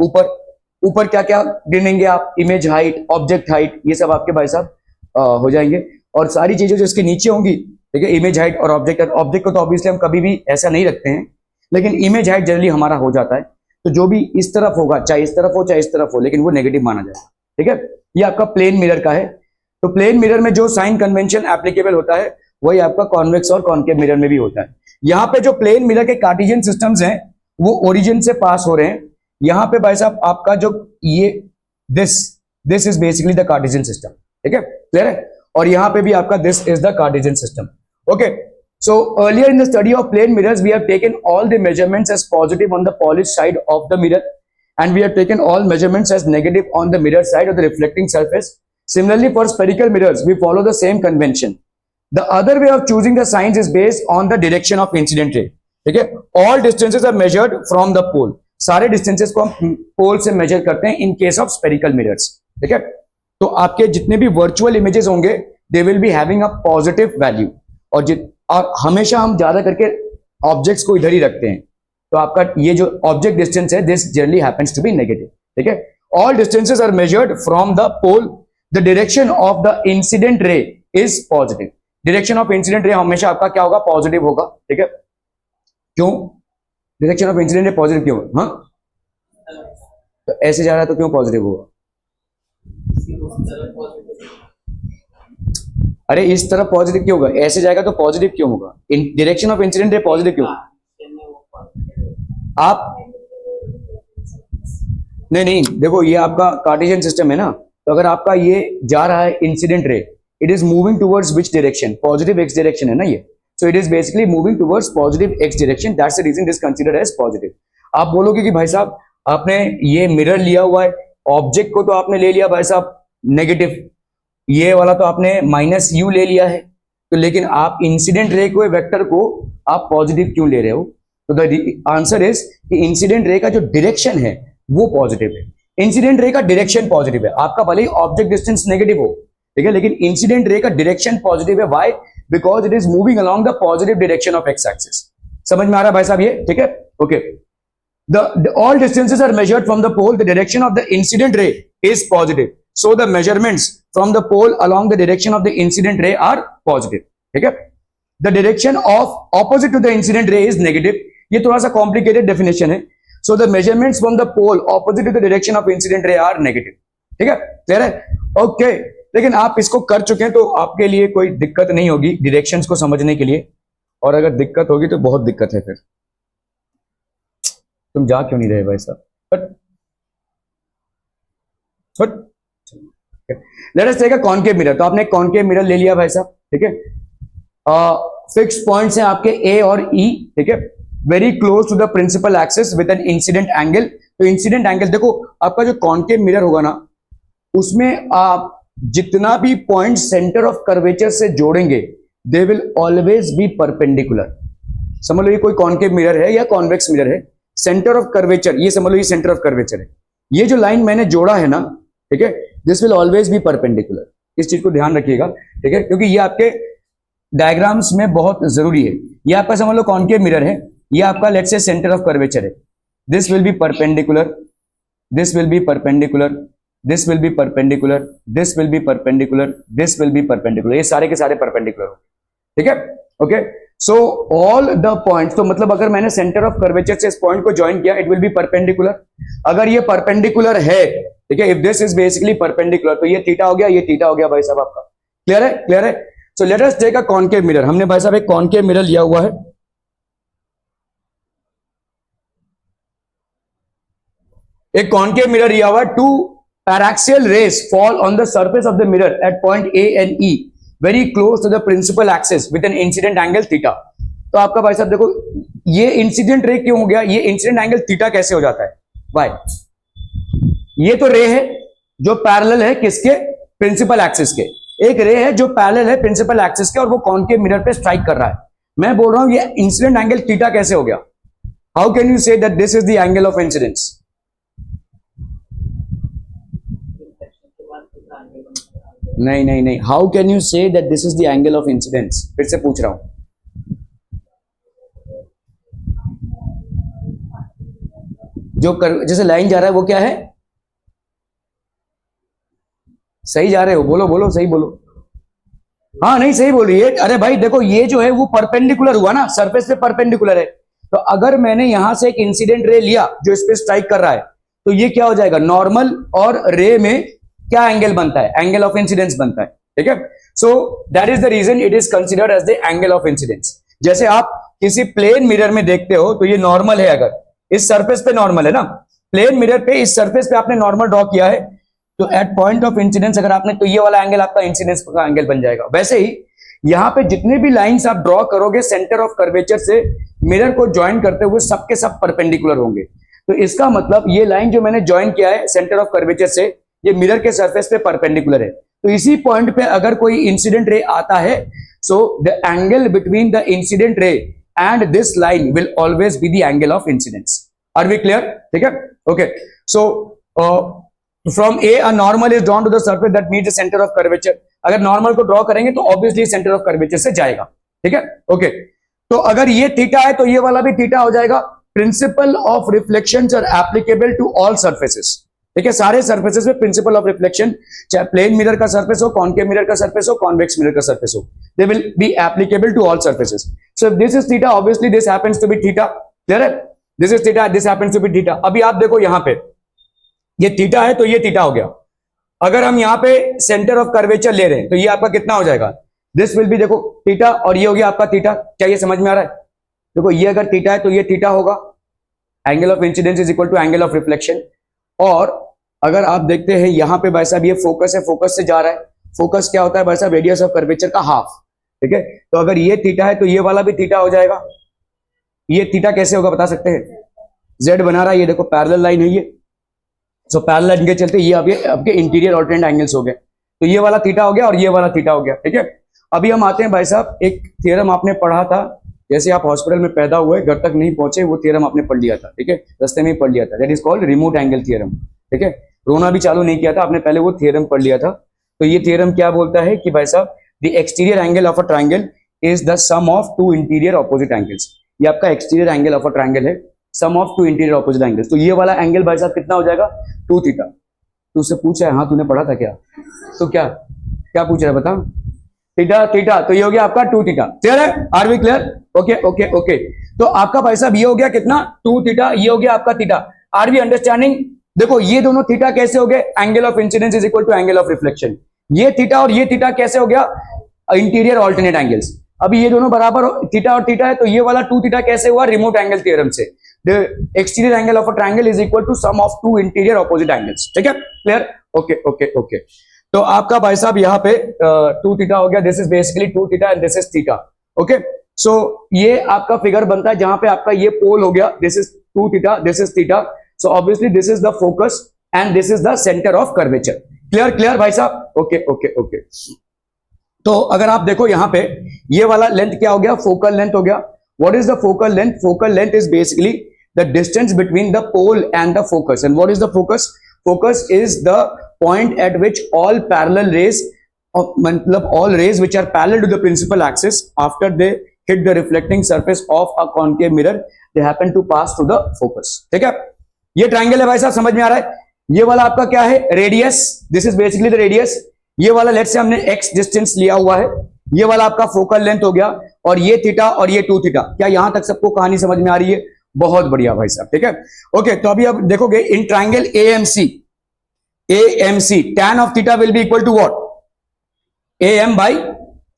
ऊपर क्या क्या गिनेंगे आप? इमेज हाइट, ऑब्जेक्ट हाइट, ये सब आपके भाई साहब हो जाएंगे। और सारी चीजें जो इसके नीचे होंगी, ठीक है, इमेज हाइट और ऑब्जेक्ट को तो ऑब्वियसली हम कभी भी ऐसा नहीं रखते हैं, लेकिन इमेज हाइट जनरली हमारा हो जाता है। तो जो भी इस तरफ होगा, चाहे इस तरफ हो चाहे इस तरफ हो, लेकिन वो नेगेटिव माना जाएगा, ठीक है? ये आपका प्लेन मिरर का है। तो प्लेन मिरर में जो साइन कन्वेंशन एप्लीकेबल होता है वही आपका कॉन्वेक्स और कॉन्केव मिरर में भी होता है। यहाँ पे जो प्लेन मिरर के कार्टेशियन सिस्टम्स हैं वो ओरिजिन से पास हो रहे हैं। यहाँ पे भाई साहब आपका जो ये this is basically the Cartesian system, ठीक है? क्लियर है? और यहाँ पे भी आपका this is the Cartesian system. Okay, so earlier in the study of plane mirrors we have taken all the measurements as positive on the polish side of the mirror, and we have taken all measurements as negative on the mirror side of the reflecting surface. Similarly, for spherical mirrors, we follow the same convention. The other way of choosing the signs is based on the direction of incident ray. ठीक है? All distances are measured from the pole. सारे distances को हम पोल से major करते हैं इन case of spherical mirrors, ठीक है? तो आपके जितने भी वर्चुअल इमेजेस होंगे दे will be having a positive value, और हमेशा हम ज्यादा करके ऑब्जेक्ट्स को इधर ही रखते हैं, तो आपका ये जो ऑब्जेक्ट डिस्टेंस है this generally happens to be negative, ठीक है? All distances are measured from the pole, the direction of the incident ray is positive. Direction of incident ray हमेशा आपका क्या होगा? पॉजिटिव होगा, ठीक है? क्यों डायरेक्शन ऑफ इंसिडेंट रे पॉजिटिव क्यों? हाँ, तो ऐसे जा रहा है तो क्यों पॉजिटिव होगा? अरे इस तरफ पॉजिटिव क्यों होगा? ऐसे जाएगा तो पॉजिटिव क्यों होगा? डायरेक्शन ऑफ इंसिडेंट रे पॉजिटिव क्यों? आप नहीं देखो, ये आपका कार्टेशियन सिस्टम है ना, तो अगर आपका ये जा रहा है incident ray, it is moving towards which direction? Positive X direction है ना ये, so it is basically moving towards positive X direction, that's the reason it is considered as positive. आप बोलोगे कि भाई साहब आपने ये मिरर लिया हुआ है, ऑब्जेक्ट को तो आपने ले लिया भाई साहब नेगेटिव, ये वाला तो आपने माइनस यू ले लिया है, तो लेकिन आप इंसिडेंट रे को, वेक्टर को आप पॉजिटिव क्यों ले रहे हो? तो द आंसर इज कि इंसिडेंट रे का जो डायरेक्शन है वो पॉजिटिव है। इंसिडेंट रे का डायरेक्शन पॉजिटिव है, आपका भले ही ऑब्जेक्ट डिस्टेंस नेगेटिव हो, ठीक है, लेकिन इंसिडेंट रे का डायरेक्शन पॉजिटिव है। Why? Because it is moving along the positive direction of x axis. समझ में आ रहा है भाई साहब ये? ठीक है, okay. The all distances are measured from the pole, the direction of the incident ray is positive, so the measurements from the pole along the direction of the incident ray are positive, ठीक है? The direction of opposite to the incident ray is negative. ये थोड़ा सा complicated definition है। So the measurements from the pole opposite to the direction of incident ray are negative, ठीक है? Clear है? Okay, लेकिन आप इसको कर चुके हैं तो आपके लिए कोई दिक्कत नहीं होगी डायरेक्शंस को समझने के लिए, और अगर दिक्कत होगी तो बहुत दिक्कत है। फिर तुम जा क्यों नहीं रहे भाई साहब? Let us take a concave mirror. तो आपने कॉनकेव मिरर ले लिया भाई साहब, ठीक है? फिक्स पॉइंट्स हैं आपके ए और ई, ठीक है? Very close to the principal axis with an incident angle. तो इंसिडेंट एंगल देखो, आपका जो कॉनकेव मिरर होगा ना, उसमें आप जितना भी पॉइंट सेंटर ऑफ कर्वेचर से जोड़ेंगे they will always B perpendicular. समझ लो ये कोई कॉनकेव मिरर है या कॉन्वेक्स मिरर है, सेंटर ऑफ कर्वेचर, ये समझ लो ये सेंटर ऑफ कर्वेचर है, ये जो लाइन मैंने जोड़ा है ना, ठीक है, this will always B perpendicular. इस चीज को ध्यान रखिएगा, ठीक है, क्योंकि ये आपके डायग्राम्स में बहुत जरूरी है। ये आपका समझ लो कॉन्केव मिरर है, ये आपका let's say centre of curvature है। This will be perpendicular, this will be perpendicular, this will be perpendicular, this will be perpendicular, this will be perpendicular, ये सारे के सारे परपेंडिकुलर हो, ठीक है, okay. So all the points, तो मतलब अगर मैंने सेंटर ऑफ कर्वेचर से इस पॉइंट को ज्वाइन किया, इट विल बी परपेंडिकुलर। अगर ये परपेंडिकुलर है, ठीक है, if this is basically perpendicular, तो ये थीटा हो गया, ये थीटा हो गया भाई साहब आपका। क्लियर है, क्लियर है। So let us take a concave mirror. हमने भाई साहब एक कॉन्केव मिरर लिया हुआ है, एक कॉन्केव मिरर लिया हुआ है। Two paraxial rays fall on the surface of the mirror at point A and E very close to the principal axis with an incident angle theta. तो आपका भाई साहब देखो, ये इंसिडेंट रे क्यों हो गया, ये इंसिडेंट एंगल थीटा कैसे हो जाता है भाई? ये तो रे है जो पैरेलल है किसके, प्रिंसिपल एक्सिस के। एक रे है जो पैरेलल है प्रिंसिपल एक्सिस के और वो कॉन्केव मिरर पे स्ट्राइक कर रहा है। मैं बोल रहा हूं ये इंसिडेंट एंगल थीटा कैसे हो गया? हाउ कैन यू से that this is the angle of incidence? नहीं नहीं नहीं, हाउ कैन यू से that this is the angle of incidence? फिर से पूछ रहा हूं। जो जैसे लाइन जा रहा है वो क्या है? सही जा रहे हो, बोलो बोलो, सही बोलो। हाँ नहीं सही बोल रही है। अरे भाई देखो, ये जो है वो परपेंडिकुलर हुआ ना, सरफेस पे परपेंडिकुलर है। तो अगर मैंने यहां से एक इंसिडेंट रे लिया जो इस पे स्ट्राइक कर रहा है, तो ये क्या हो जाएगा, नॉर्मल और रे में क्या एंगल बनता है, एंगल ऑफ इंसिडेंस बनता है, ठीक है। So that is the reason it is considered as the angle of incidence. जैसे आप किसी प्लेन मिरर में देखते हो तो ये नॉर्मल है, अगर इस सरफेस पे नॉर्मल है ना, प्लेन मिरर पे इस सरफेस पे आपने नॉर्मल ड्रॉ किया है, तो एट पॉइंट ऑफ इंसिडेंस अगर आपने, तो ये वाला एंगल आपका इंसिडेंस का एंगल बन जाएगा। वैसे ही यहां पे जितने भी लाइंस आप ड्रॉ करोगे सेंटर ऑफ कर्वेचर से मिरर को ज्वाइन करते हुए, सबके सब परपेंडिकुलर होंगे। तो इसका मतलब ये लाइन जो मैंने ज्वाइन किया है सेंटर ऑफ कर्वेचर से, ये मिरर के सरफेस पे परपेंडिकुलर है। तो इसी पॉइंट पे अगर कोई इंसिडेंट रे आता है, so the angle between the incident ray and this line will always be the angle of incidence. Are we clear? ठीक है, okay. So from A a normal is drawn to the surface that meets the centre of curvature. अगर normal को draw करेंगे तो obviously centre of curvature से जाएगा, ठीक है, ओके। तो अगर ये थीटा है तो ये वाला भी थीटा हो जाएगा। Principle of reflections are applicable to all surfaces, ठीक है, सारे सरफेसेस में प्रिंसिपल ऑफ रिफ्लेक्शन, चाहे प्लेन मिरर का सरफेस हो, कॉन्केव मिरर का सरफेस हो, कॉन्वेक्स मिरर का सरफेस हो, they will be applicable to all surfaces. So if this is theta, obviously this happens to be theta. Clear है? This is theta, this happens to be theta. अभी आप देखो यहां पे ये थीटा है तो ये थीटा हो गया। अगर हम यहां पे सेंटर ऑफ कर्वेचर ले रहे हैं तो ये आपका कितना हो जाएगा, दिस विल बी, देखो थीटा, और ये हो गया आपका थीटा। क्या ये समझ में आ रहा है? देखो ये अगर थीटा है तो ये थीटा होगा, angle of incidence is equal to angle of reflection. और अगर आप देखते हैं यहां पे भाई साहब ये फोकस है, फोकस से जा रहा है, फोकस क्या होता है भाई साहब, रेडियस ऑफ कर्वेचर का हाफ, ठीक है। तो अगर ये थीटा है तो ये वाला भी थीटा हो जाएगा। ये थीटा कैसे होगा बता सकते हैं? जेड बना रहा है, ये देखो पैरेलल लाइन है ये, सो पैरेलल लाइन के चलते ये आपके इंटीरियर ऑल्टरनेट एंगल्स हो गए। तो ये वाला थीटा हो गया और ये वाला थीटा हो गया, ठीक है। अभी हम आते हैं भाई साहब, एक थ्योरम आपने पढ़ा था, जैसे आप हॉस्पिटल में पैदा हुए घर तक नहीं पहुंचे, वो थ्योरम आपने पढ़ लिया था, ठीक है, रास्ते में ही पढ़ लिया था, that is called remote angle theorem, ठीक है। रोना भी चालू नहीं किया था आपने, पहले वो थ्योरम पढ़ लिया था। तो ये थ्योरम क्या बोलता है कि भाई साहब the exterior angle of a triangle is the sum of two interior opposite angles. ये आपका exterior angle of a triangle है, sum of two interior opposite angles. तो ये वाला एंगल भाई साहब कितना हो जाएगा, 2 थीटा। तू उससे पूछा है, हाँ तूने पढ़ा था क्या? तो क्या क्या पूछ रहा है बता? थीटा थीटा, तो ये हो गया आपका 2 थीटा। क्लियर है? Are we clear? Okay okay okay. तो आपका भाई साहब ये हो गया कितना, 2 थीटा, ये हो गया आपका थीटा। Are we understanding? देखो ये दोनों थीटा कैसे हो गए, angle of incidence is equal to angle of reflection. ये थीटा और ये थीटा कैसे हो गया, इंटीरियर ऑल्टरनेट एंगल्स। अभी ये दोनों बराबर थीटा और थीटा है, तो ये वाला 2 थीटा कैसे हुआ, रिमोट एंगल थ्योरम से। The exterior angle of a triangle is equal to sum of 2 interior opposite angles, ठीक है, क्लियर? Okay okay okay. तो आपका भाई साहब यहाँ पे 2 थीटा हो गया, this is basically 2 theta and this is theta, okay. So ये आपका फिगर बनता है जहां पे आपका ये पोल हो गया, this is 2 theta, this is theta. So obviously this is the focus and this is the centre of curvature. Clear clear भाई साहब? Okay okay okay. तो अगर आप देखो यहां पे ये वाला लेंथ क्या हो गया, फोकल लेंथ हो गया। What is the focal length? Focal length is basically the distance between the pole and the focus. And what is the focus? Focus is the point at which all parallel rays, मतलब all rays which are parallel to the principal axis, after they hit the reflecting surface of a concave mirror, they happen to pass through the focus. ठीक है, ये triangle है भाई साहब, समझ में आ रहा है? ये वाला आपका क्या है? Radius. This is basically the radius. ये वाला लेट्स से हमने x डिस्टेंस लिया हुआ है. ये वाला आपका फोकल लेंथ हो गया, और ये थीटा और ये 2 थीटा. क्या यहां तक सबको कहानी समझ में आ रही है? बहुत बढ़िया भाई साहब. ठीक है, ओके. तो अभी अब देखोगे in triangle AMC tan of theta will be equal to what? AM by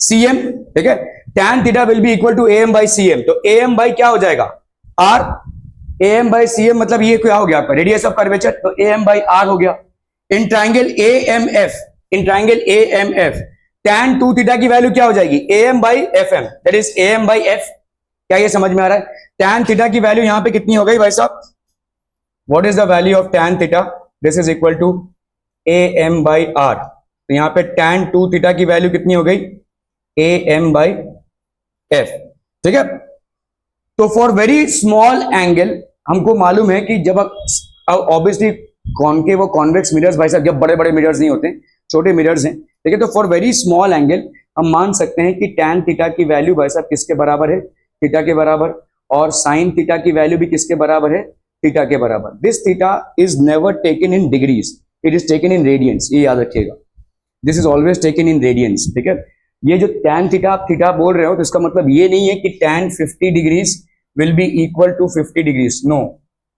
CM. ठीक है, tan theta will be equal to AM by CM. तो AM बाई क्या हो जाएगा? R. AM बाई CM मतलब ये क्या हो गया आपका? Radius of curvature. तो AM बाई R हो गया. In triangle AMF tan 2 theta की वैल्यू क्या हो जाएगी? AM by FM, that is AM by F. क्या ये समझ में आ रहा है? tan थीटा की वैल्यू यहां पे कितनी हो गई भाई साहब? What is the value of tan theta? This is equal to AM by R. तो यहां पे tan 2 थीटा की वैल्यू कितनी हो गई? AM by F. ठीक है, तो फॉर वेरी स्मॉल एंगल हमको मालूम है कि जब ऑब्वियसली कॉनकेव और कॉन्वेक्स मिरर्स भाई साहब, जब बड़े बड़े मिरर्स नहीं होते, छोटे मिरर्स हैं. ठीक है, तो फॉर वेरी स्मॉल एंगल हम मान सकते हैं कि tan थीटा की वैल्यू भाई साहब किसके बराबर है? थीटा के बराबर. और साइन थीटा की वैल्यू भी किसके बराबर है? थीटा के बराबर. This theta is never taken in degrees, it is taken in radiance. ये याद रखिएगा, this is always taken in radiance. ठीक है, ये जो tan थीटा आप थीटा बोल रहे हो, तो इसका मतलब ये नहीं है कि tan 50 degrees will be equal to 50 degrees. No.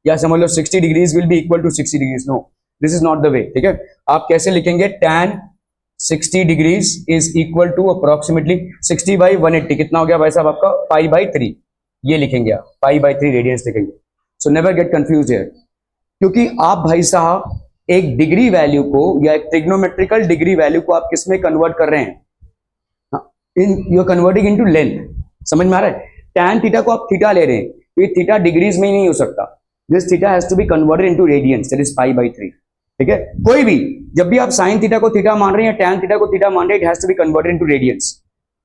या समझ लो 60 degrees will be equal to 60 degrees. No, this is not the way. ठीक है, आप कैसे लिखेंगे? tan 60 degrees is equal to approximately 60 by 180. कितना हो गया भाई साहब आपका? Pi by 3. ये लिखेंगे आप, पाई बाई 3 रेडियंस लिखेंगे. So never get confuse here, क्योंकि आप भाई साहब एक डिग्री वैल्यू को या एक ट्रिग्नोमेट्रिकल डिग्री वैल्यू को आप किस में कन्वर्ट कर रहे हैं? You are converting into length. समझ में आ रहा है? tan थीटा को आप थीटा ले रहे हैं, तो ये थीटा डिग्रीज में ही नहीं हो सकता. This theta has to be converted into radians, that is pi by 3. ठीक है, कोई भी जब भी आप साइन थीटा को थीटा मान रहे हैं या tan थीटा को थीटा मान रहे हैं, it has to be converted into radians.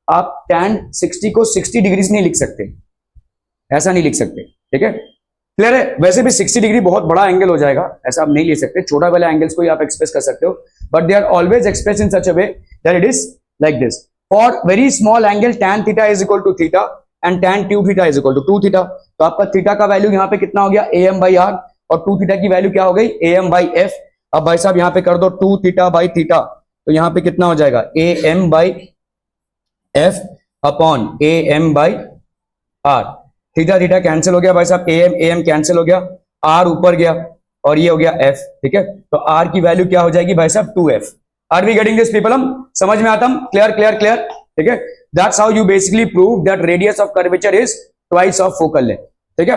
आप tan 60 को 60 डिग्रीज नहीं लिख सकते, ऐसा नहीं लिख सकते. ठीक है, क्लियर है? वैसे भी 60 डिग्री बहुत बड़ा एंगल हो जाएगा, ऐसा आप नहीं ले सकते. छोटा वाले एंगल्स को ही आप एक्सप्रेस कर सकते हो, but they are always express in such a way that it is like this. For very small angle tan theta is equal to theta and tan 2 theta is equal to 2 theta. तो आपका theta का value यहाँ पे कितना हो गया? AM by R. और 2 theta की वैल्यू क्या हो गई? AM by F. अब भाई साहब यहाँ पे कर दो 2 थीटा बाई थीटा, तो यहाँ पे कितना हो जाएगा? AM by F upon AM by R. Theta theta cancel हो गया भाई साहब, AM कैंसिल हो गया, R ऊपर गया और ये हो गया F. ठीक है, तो R की वैल्यू क्या हो जाएगी भाई साहब? 2F. Are we getting this people? हम समझ में आता? Clear clear clear. ठीक है, that's how you basically prove that radius of curvature is twice of focal length. ठीक है,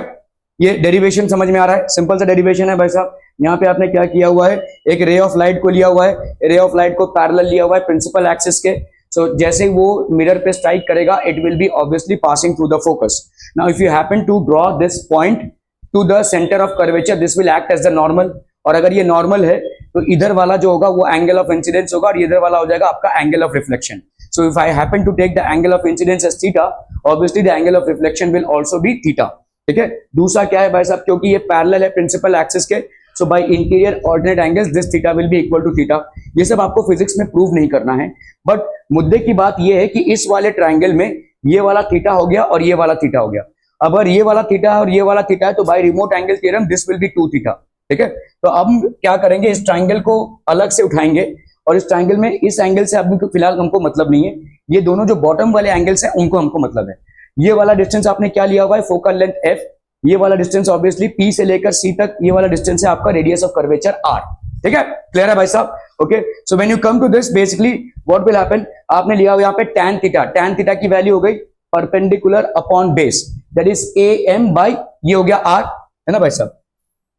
ये डेरिवेशन समझ में आ रहा है? सिंपल सा डेरिवेशन है भाई साहब. यहाँ पे आपने क्या किया हुआ है? एक रे ऑफ लाइट को लिया हुआ है, रे ऑफ लाइट को पैरेलल लिया हुआ है प्रिंसिपल एक्सिस के. सो जैसे ही वो मिरर पे स्ट्राइक करेगा, it will be obviously passing through the focus. Now if you happen to draw this point to the centre of curvature, this will act as the normal. और अगर ये normal है तो इधर वाला जो होगा वो एंगल ऑफ इंसिडेंस होगा, और इधर वाला हो जाएगा आपका angle of reflection. So if I happen to take the angle of incidence as theta, obviously the angle of reflection will also be theta. ठीक है, दूसरा क्या है भाई साहब? क्योंकि ये पैरेलल है प्रिंसिपल एक्सिस के, so by interior alternate angles this theta will be equal to theta. ये सब आपको फिजिक्स में प्रूव नहीं करना है, बट मुद्दे की बात ये है कि इस वाले ट्राइंगल में ये वाला थीटा हो गया और ये वाला थीटा हो गया. अगर ये वाला थीटा और ये वाला थीटा है, तो by remote angle theorem this will be 2 theta. ठीक है, तो अब हम क्या करेंगे? इस ट्राइंगल को अलग से उठाएंगे, और इस ट्राइंगल में इस एंगल से अभी फिलहाल हमको मतलब नहीं है. ये दोनों जो बॉटम वाले एंगल्स हैं उनको हमको मतलब है. ये वाला डिस्टेंस आपने क्या लिया हुआ है? Focal length F. ये वाला डिस्टेंस ऑब्वियसली P से लेकर C तक, ये वाला डिस्टेंस है आपका रेडियस ऑफ कर्वेचर R. ठीक है, क्लियर है भाई साहब? Okay, so when you come to this, basically what will happen? आपने लिया हुआ यहाँ पे tan थीटा. tan थीटा की वैल्यू हो गई perpendicular upon base, that is AM by, ये हो गया R, है ना भाई साहब?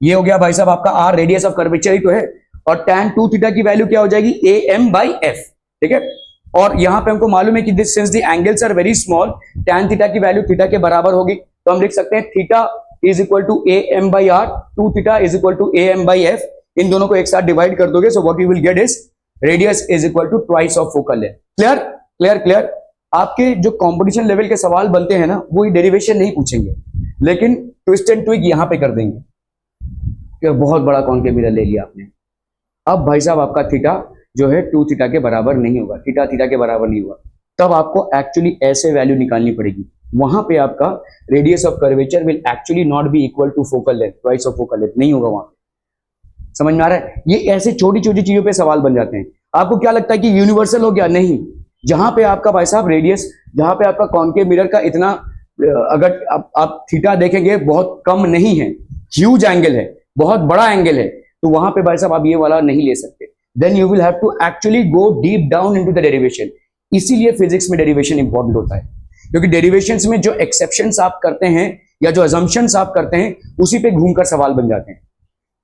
ये हो गया भाई साहब आपका R, रेडियस ऑफ कर्वेचर ही तो है. और tan 2 थीटा की वैल्यू क्या हो जाएगी? AM by F. ठीक है, और यहां पे हमको मालूम है कि this since the angles are very small, tan theta की वैल्यू थीटा के बराबर होगी. तो हम लिख सकते हैं theta is equal to AM by R, 2 theta is equal to AM by F. इन दोनों को एक साथ डिवाइड कर दोगे, so what you will get is radius is equal to twice of focal length. Clear clear clear. आपके जो competition level के सवाल बनते हैं ना, वो डेरिवेशन नहीं पूछेंगे, लेकिन ट्विस्ट एंड ट्विक यहां पे कर देंगे कि बहुत बड़ा कॉन्केव मिरर ले लिया आपने। अब भाई साहब आपका थीटा जो है 2 थीटा के बराबर नहीं होगा, थीटा थीटा के बराबर नहीं होगा, तब आपको एक्चुअली ऐसे वैल्यू निकालनी पड़ेगी। वहां पे आपका radius of curvature will actually not be equal to focal length, twice of focal length नहीं होगा वहां पे। समझ में आ रहा है? ये ऐसे छोटी छोटी चीजों पे सवाल बन जाते हैं। आपको क्या लगता है कि यूनिवर्सल हो गया? नहीं, जहां पे आपका भाई साहब रेडियस, जहां पे आपका कॉन्केव मिरर का इतना, अगर आप थीटा देखेंगे बहुत कम नहीं है, ह्यूज एंगल है, बहुत बड़ा एंगल है, तो वहां पे भाई साहब आप ये वाला नहीं ले सकते। Then you will have to actually go deep down into the derivation. इसीलिए फिजिक्स में डेरिवेशन इंपॉर्टेंट होता है, क्योंकि डेरिवेशंस में जो एक्सेप्शंस आप करते हैं या जो अजम्पशंस आप करते हैं उसी पे घूमकर सवाल बन जाते हैं।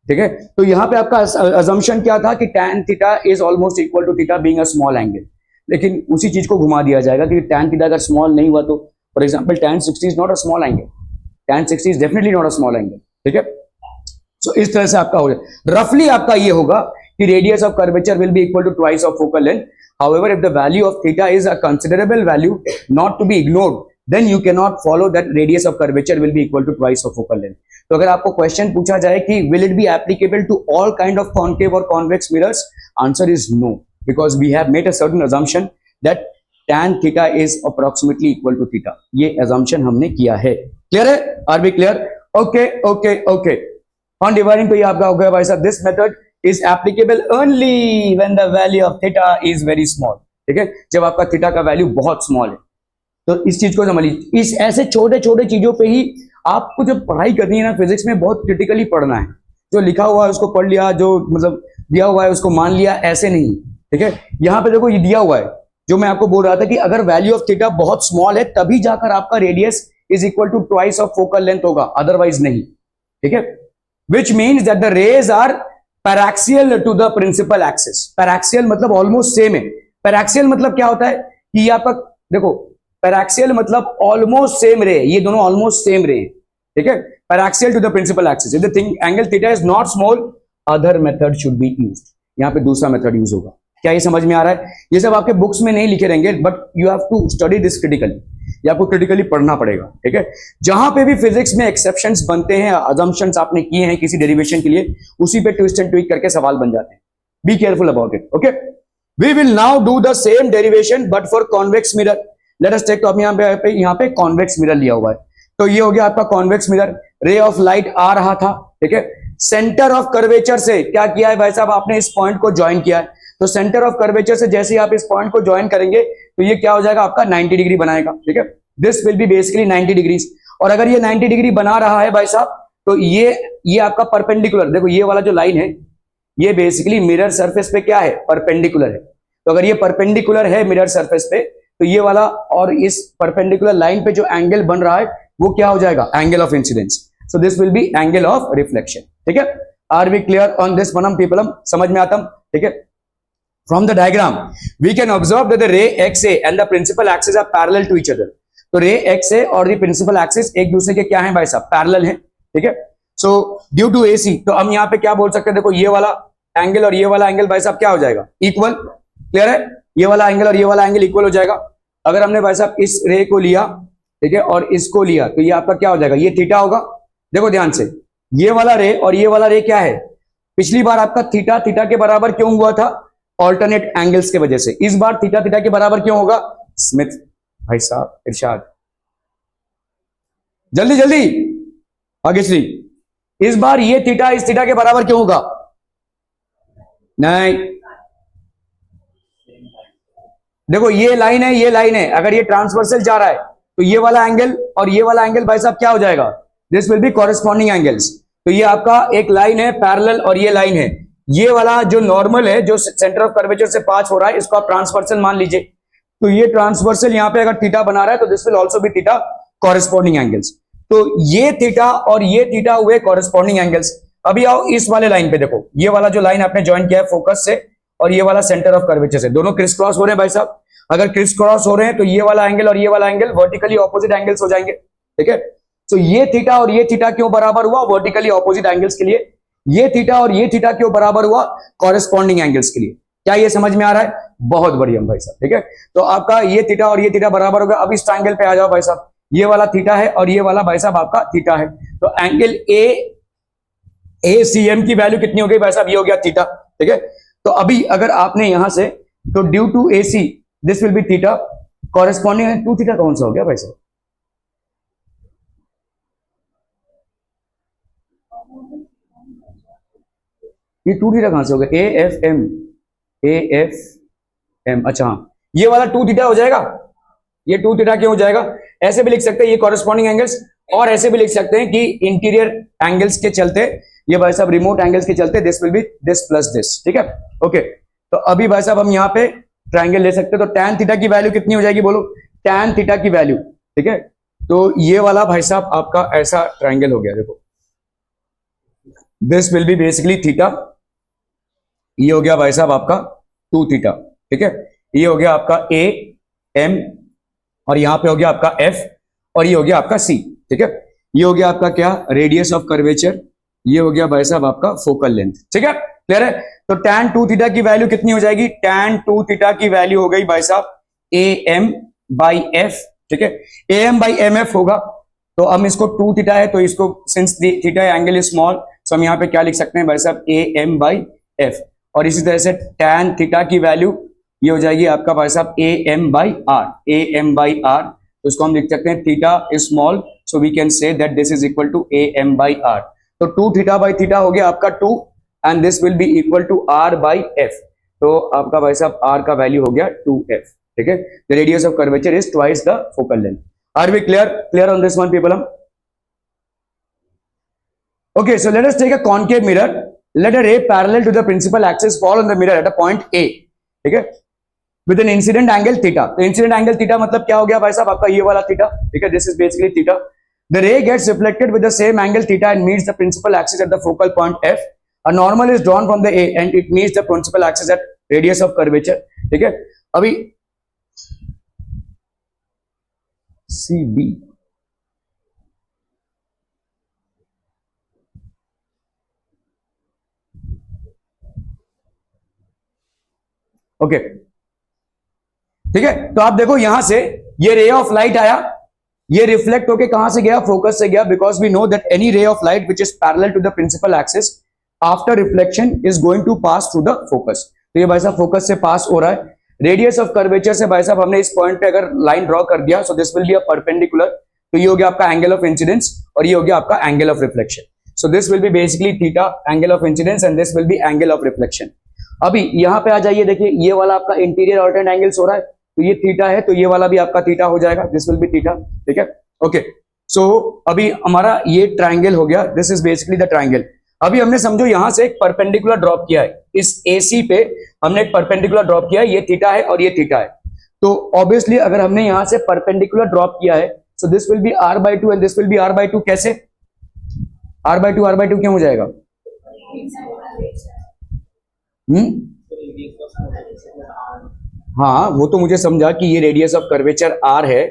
ठीक है, तो यहां पे आपका अजम्पशन क्या था कि tan theta is almost equal to theta being a small angle, लेकिन उसी चीज को घुमा दिया जाएगा कि tan थीटा अगर स्मॉल नहीं हुआ तो for example tan 60 is not a small angle, tan 60 is definitely not a small angle. ठीक है, सो इस तरह से आपका हो जाए। रफली आपका ये होगा कि radius of curvature will be equal to twice of focal length. However, if the value of theta is a considerable value not to be ignored, then you cannot follow that radius of curvature will be equal to twice of focal length. तो अगर आपको question पूछा जाए कि will it be applicable to all kind of concave or convex mirrors, answer is no, because we have made a certain assumption that tan theta is approximately equal to theta. ये assumption हमने किया है। Clear है? Are we clear? Okay, okay, okay. On dividing तो ये आपका हो गया भाई साहब, this method is applicable only when the value of theta is very small. ठीक है, जब आपका थीटा का वैल्यू बहुत स्मॉल है, तो इस चीज को समझ लीजिए। इस ऐसे छोटे छोटे चीजों पे ही आपको जब पढ़ाई करनी है ना फिजिक्स में, बहुत क्रिटिकली पढ़ना है। जो लिखा हुआ है उसको पढ़ लिया, जो मतलब दिया हुआ है उसको मान लिया, ऐसे नहीं। ठीक है, यहां पे देखो ये दिया हुआ है, जो मैं आपको बोल रहा था कि अगर वैल्यू ऑफ थीटा बहुत स्मॉल है तभी जाकर आपका radius is equal to twice of focal length होगा, अदरवाइज नहीं। ठीक है, which means that the rays are paraxial to the principal axis. Paraxial मतलब ऑलमोस्ट सेम है। पैराक्सियल मतलब क्या होता है कि ये आपका देखो, पैराक्सियल मतलब ऑलमोस्ट सेम रे, ये दोनों ऑलमोस्ट सेम रे। ठीक है, paraxial to the principal axis. If the thing angle theta is not small, other method should be used. यहां पे दूसरा मेथड यूज होगा। क्या ये समझ में आ रहा है? ये सब आपके बुक्स में नहीं लिखे रहेंगे, but you have to study this critically. ये आपको क्रिटिकली पढ़ना पड़ेगा। ठीक है, जहां पे भी फिजिक्स में एक्सेप्शंस बनते हैं, अजम्पशंस आपने किए हैं किसी डेरिवेशन के लिए, उसी पे ट्विस्ट एंड ट्विक करके सवाल बन जाते हैं। Be careful about it. Okay, we will now do the same derivation but for convex mirror. Let us take, तो अब यहाँ पे कॉन्वेक्स मिरर लिया हुआ है, तो ये हो गया आपका convex mirror. Ray of light आ रहा था, ठीक है, सेंटर ऑफ कर्वेचर से क्या किया है भाई साहब, आपने इस पॉइंट को ज्वाइन किया है। तो सेंटर ऑफ कर्वेचर से जैसे ही आप इस पॉइंट को ज्वाइन करेंगे तो ये क्या हो जाएगा, आपका 90 डिग्री बनाएगा। ठीक है, this will B basically 90 degrees. और अगर ये 90 डिग्री बना रहा है भाई साहब, तो ये आपका परपेंडिकुलर, देखो ये वाला जो लाइन है ये बेसिकली मिरर सरफेस पे क्या है, परपेंडिकुलर है। तो अगर ये परपेंडिकुलर है मिरर सरफेस पे, तो ये वाला और इस परपेंडिकुलर लाइन पे जो एंगल बन रहा है वो क्या हो जाएगा, angle of incidence. So this will be angle of reflection. ठीक है, are we clear on this वनम पीपलम? समझ में आता? ठीक है, from the diagram we can observe that the ray xa and the principal axis are parallel to each other. तो रे xa और the principal axis एक दूसरे के क्या है भाई साहब, पैरेलल है। ठीक है, सो ड्यू टू AC, तो हम यहाँ पे क्या बोल सकते हैं, देखो ये वाला एंगल और ये वाला एंगल भाई साहब क्या हो जाएगा, इक्वल। क्लियर है, ये वाला एंगल और ये वाला एंगल इक्वल हो जाएगा। अगर हमने भाई साहब इस रे को लिया, ठीक है, और इसको लिया, तो ये आपका क्या हो जाएगा, ये थीटा होगा। देखो ध्यान से, ये वाला रे और ये वाला रे क्या है, पिछली बार आपका थीटा थीटा के बराबर क्यों हुआ था, ऑल्टरनेट एंगल्स के वजह से। इस बार थीटा थीटा के बराबर क्यों होगा, स्मिथ भाई साहब इरशाद, जल्दी जल्दी आगे श्री। इस बार ये थीटा इस थीटा के बराबर क्यों होगा, नहीं, देखो ये लाइन है, ये लाइन है, अगर ये ट्रांसवर्सल जा रहा है तो ये वाला एंगल और ये वाला एंगल भाई साहब क्या हो जाएगा, this will be corresponding angles. तो ये आपका एक लाइन है पैरेलल और ये लाइन है, ये वाला जो नॉर्मल है जो सेंटर ऑफ कर्वेचर से पास हो रहा है इसको आप ट्रांसवर्सल मान लीजिए। तो ये ट्रांसवर्सल यहाँ पे अगर थीटा बना रहा है तो this will also be theta corresponding angles. तो ये थीटा और ये थीटा हुए कॉरेस्पॉन्डिंग एंगल्स। अभी आओ इस वाले लाइन पे, देखो ये वाला जो लाइन आपने ज्वाइन किया है फोकस से और ये वाला सेंटर ऑफ कर्वेचर से, दोनों क्रिस क्रॉस हो रहे हैं भाई साहब। अगर क्रिस क्रॉस हो रहे हैं तो ये वाला एंगल और ये वाला एंगल वर्टिकली ऑपोजिट एंगल्स हो जाएंगे। ठीक है, तो ये थीटा और ये थीटा क्यों बराबर हुआ, वर्टिकली ऑपोजिट एंगल्स के लिए। ये थीटा और ये थीटा क्यों बराबर हुआ, कॉरेस्पॉन्डिंग एंगल्स के लिए। क्या ये समझ में आ रहा है, बहुत बढ़िया भाई साहब। ठीक है, तो आपका ये थीटा और ये थीटा बराबर होगा। अब इस ट्रायंगल पे आ जाओ भाई साहब, ये वाला थीटा है और ये वाला भाई साहब आपका थीटा है। तो एंगल ए सी एम की वैल्यू कितनी हो गई भाई साहब, ये हो गया थीटा। ठीक है, तो अभी अगर आपने यहां से, तो due to A C this will be theta, corresponding to theta कौन सा हो गया भाई साहब, ये टू थीटा कहां से हो गया, ए एफ एम, अच्छा हाँ, ये वाला टू थीटा हो जाएगा। ये टू थीटा क्यों हो जाएगा, ऐसे भी लिख सकते हैं ये कॉरेस्पॉन्डिंग एंगल्स, और ऐसे भी लिख सकते हैं कि इंटीरियर एंगल्स के चलते, ये भाई साहब रिमोट एंगल्स के चलते this will B this plus this. ठीक है, ओके। तो अभी भाई साहब हम यहाँ पे ट्राइंगल ले सकते हैं, तो tan थीटा की वैल्यू कितनी हो जाएगी बोलो, tan थीटा की वैल्यू। ठीक है, तो ये वाला भाई साहब आपका ऐसा ट्राइंगल हो गया, देखो this will B basically theta, ये हो गया भाई साहब आपका टू थीटा। ठीक है, ये हो गया आपका ए एम, और यहां पे हो गया आपका एफ, और ये हो गया आपका सी। ठीक है, ये हो गया आपका क्या, रेडियस ऑफ कर्वेचर, ये हो गया भाई साहब आपका फोकल लेंथ। ठीक है, क्लियर है। तो tan टू थीटा की वैल्यू कितनी हो जाएगी, tan टू थीटा की वैल्यू हो गई भाई साहब ए एम बाई एफ। ठीक है, A M by M F होगा, तो हम इसको टू थीटा है तो इसको since theta angle is small, so हम यहाँ पे क्या लिख सकते हैं भाई साहब ए एम बाई एफ। और इसी तरह से tan थीटा की वैल्यू ये हो जाएगी आपका भाई साहब A M by R, A M by R, तो इसको हम लिख सकते हैं theta is small, so we can say that this is equal to A M by R. तो टू थीटा बाई थीटा हो गया आपका two, and this will be equal to R by F, तो आपका भाई साहब आर का value हो गया 2f। ठीक है, the radius of curvature is twice the focal length. Are we clear on this one people? Okay, so let us take a concave mirror. Let a ray parallel to the principal axis fall on the mirror at a point A. ठीक है, with an incident angle theta. तो incident angle theta मतलब क्या हो गया भाई साहब आपका ये वाला theta. ठीक है, this is basically theta. The ray gets reflected with the same angle theta and meets the principal axis at the focal point F. A normal is drawn from the A and it meets the principal axis at radius of curvature. ठीक है, अभी CB okay ठीक है, तो आप देखो यहां से ये रे ऑफ लाइट आया, ये रिफ्लेक्ट होके कहां से गया, फोकस से गया, because we know that any ray of light which is parallel to the principal axis after reflection is going to pass through the focus. तो ये भाई साहब फोकस से पास हो रहा है। रेडियस ऑफ कर्वेचर से भाई साहब हमने इस पॉइंट पे अगर लाइन ड्रॉ कर दिया, सो this will be a perpendicular, तो ये हो गया आपका एंगल ऑफ इंसिडेंस और ये हो गया आपका angle of reflection. So this will B basically theta angle of incidence and this will be angle of reflection. अभी यहां पे आ जाइए, देखिए ये वाला आपका इंटीरियर ऑल्टरनेट एंगल्स हो रहा है, तो ये थीटा है, तो ये वाला भी आपका थीटा हो जाएगा, दिस विल बी थीटा। ठीक है, ओके। सो अभी हमारा ये ट्राइंगल हो गया, this is basically the triangle. अभी हमने समझो यहां से एक परपेंडिकुलर ड्रॉप किया है, इस AC पे हमने एक परपेंडिकुलर ड्रॉप किया है, ये थीटा है और ये थीटा है। तो ऑब्वियसली अगर हमने यहां से परपेंडिकुलर ड्रॉप किया है, so this will be r/2 and this will be r/2। कैसे r/2 क्यों हो जाएगा? हाँ, वो तो मुझे समझा कि ये रेडियस ऑफ कर्वेचर r है,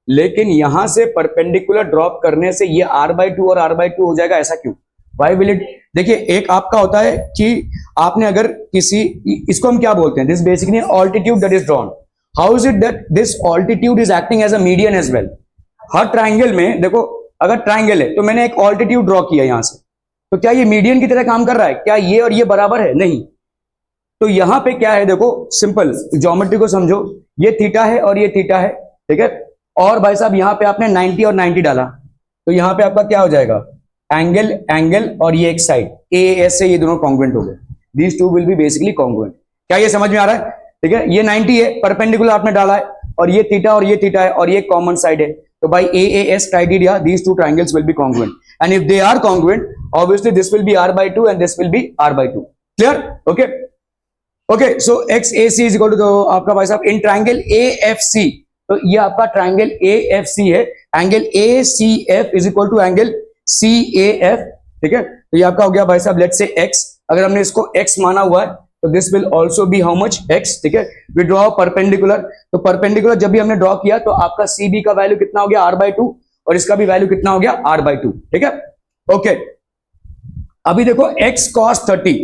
लेकिन यहां से परपेंडिकुलर ड्रॉप करने से ये r/2 और r/2 हो जाएगा, ऐसा क्यों? Why will it? देखिए एक आपका होता है कि आपने अगर किसी, इसको हम क्या बोलते हैं, this basically altitude that is drawn. How is it that this altitude is acting as a median as well? हर ट्राइंगल में देखो, अगर ट्राइंगल है तो मैंने एक ऑल्टीट्यूड ड्रॉ किया यहां से, तो क्या ये मीडियन की तरह काम कर रहा है? क्या ये और ये बराबर है? नहीं। तो यहां पे क्या है, देखो सिंपल ज्योमेट्री को समझो, ये थीटा है और ये थीटा है। ठीक है, और भाई साहब यहां पे आपने 90 और 90 डाला, तो यहां पे आपका क्या हो जाएगा, एंगल एंगल, और ये एक साइड AS से ये दोनों कॉन्ग्रुएंट हो गए, these two will be basically congruent. क्या ये समझ में आ रहा है? ठीक है, ये 90 है, परपेंडिकुलर आपने डाला है, और ये थीटा और ये थीटा है, और ये कॉमन साइड है, तो by AAS criteria these two triangles will be congruent, and if they are congruent obviously this will be r/2 and this will be r/2। Clear? Okay okay, so XAC is equal to, आपका भाई साहब in triangle AFC, तो ये आपका triangle AFC है, angle ACF is equal to angle CAF। ठीक है, तो ये आपका हो गया भाई साहब लेट्स से X, अगर हमने इसको X माना हुआ है तो this will also be how much, X। ठीक है, वी ड्रॉ परपेंडिकुलर, तो परपेंडिकुलर जब भी हमने ड्रॉ किया तो आपका CB का वैल्यू कितना हो गया, r/2, और इसका भी वैल्यू कितना हो गया, r/2। ठीक है, ओके। अभी देखो x cos 30,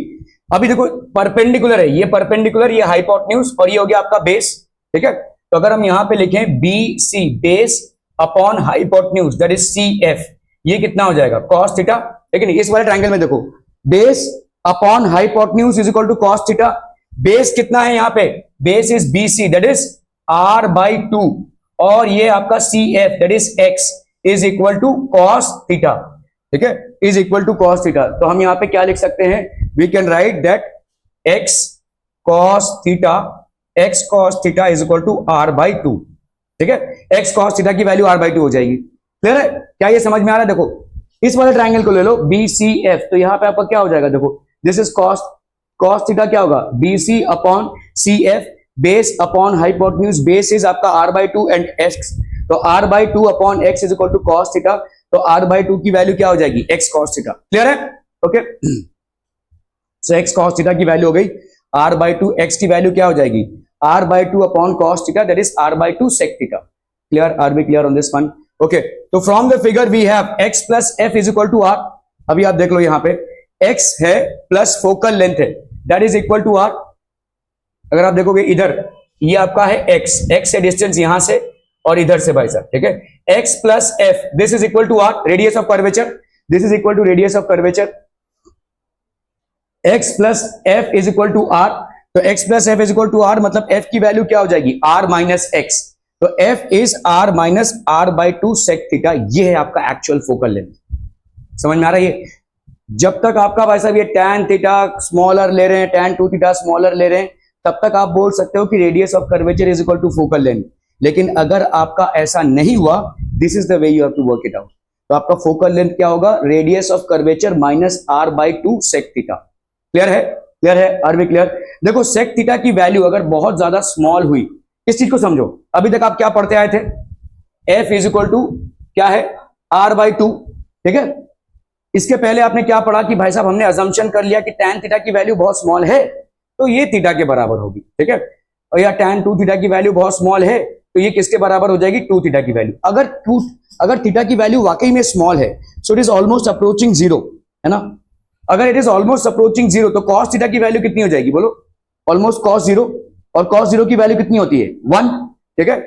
अभी देखो परपेंडिकुलर है, ये परपेंडिकुलर, ये हाइपोटेन्यूज, और ये हो गया आपका बेस। ठीक है, तो अगर हम यहां पे लिखें BC base upon hypotenuse that is CF, ये कितना हो जाएगा cos थीटा, ठीक है नहीं। इस वाले ट्रायंगल में देखो base upon hypotenuse is equal to cos theta. Base कितना है यहाँ पे, base is BC that is R/2 और ये आपका CF that is X is equal to cos theta, ठीक है, is equal to cos theta. तो हम यहाँ पे क्या लिख सकते हैं, we can write that x cos theta is equal to R/2, ठीक है। x cos थीटा की वैल्यू R/2 हो जाएगी। क्लियर है, क्या ये समझ में आ रहा है? देखो इस वाले ट्रायंगल को ले लो BCF, तो यहां पे आपका क्या हो जाएगा, देखो दिस इज cos थीटा क्या होगा BC upon CF, base upon hypotenuse, base is आपका R/2 एंड x, तो R/2 upon x is equal to cos theta, तो R/2 की वैल्यू क्या हो जाएगी x cos थीटा। क्लियर है, okay. So x cos theta की वैल्यू हो गई R/2, x की वैल्यू क्या हो जाएगी R/2 upon cos theta that is R/2 sec theta. Clear, are B clear on this one? Okay, तो from the figure we have x plus f is equal to R। अभी आप देख लो यहाँ पे x है प्लस फोकल लेंथ है that is equal to R। अगर आप देखोगे इधर ये आपका है x से डिस्टेंस यहां से और इधर से भाई साहब, ठीक है, x plus f this is equal to R, radius of curvature, this is equal to radius of curvature, x plus f is equal to R। तो x plus f is equal to R मतलब f की value क्या हो जाएगी R minus x, तो f is R minus R/2 sec theta. ये है आपका एक्चुअल फोकल लेंथ। समझ में आ रहा है? जब तक आपका भाई साहब ये tan थीटा स्मॉलर ले रहे हैं, tan 2 थीटा स्मॉलर ले रहे हैं, तब तक आप बोल सकते हो कि radius of curvature is equal to focal length. लेकिन अगर आपका ऐसा नहीं हुआ, this is the way you have to work it out, तो आपका फोकल लेंथ क्या होगा radius of curvature minus R/2 sec theta. Clear है, क्लियर है, आर बी क्लियर? देखो sec थीटा की वैल्यू अगर बहुत ज्यादा स्मॉल हुई, इस चीज को समझो, अभी तक आप क्या पढ़ते आए थे, f इज इक्वल टू क्या है R/2, ठीक है। इसके पहले आपने क्या पढ़ा कि भाई साहब हमने अजम्पशन कर लिया कि tan थीटा की वैल्यू बहुत स्मॉल है तो ये थीटा के बराबर होगी, ठीक है, और या tan 2 थीटा की वैल्यू बहुत स्मॉल है तो ये किसके बराबर हो जाएगी 2 थीटा की वैल्यू। अगर थीटा की वैल्यू वाकई में स्मॉल है so it is almost approaching zero, है ना। अगर it is almost approaching zero तो cos थीटा की वैल्यू कितनी हो जाएगी बोलो, ऑलमोस्ट cos जीरो, और cos जीरो की वैल्यू कितनी होती है 1, ठीक है।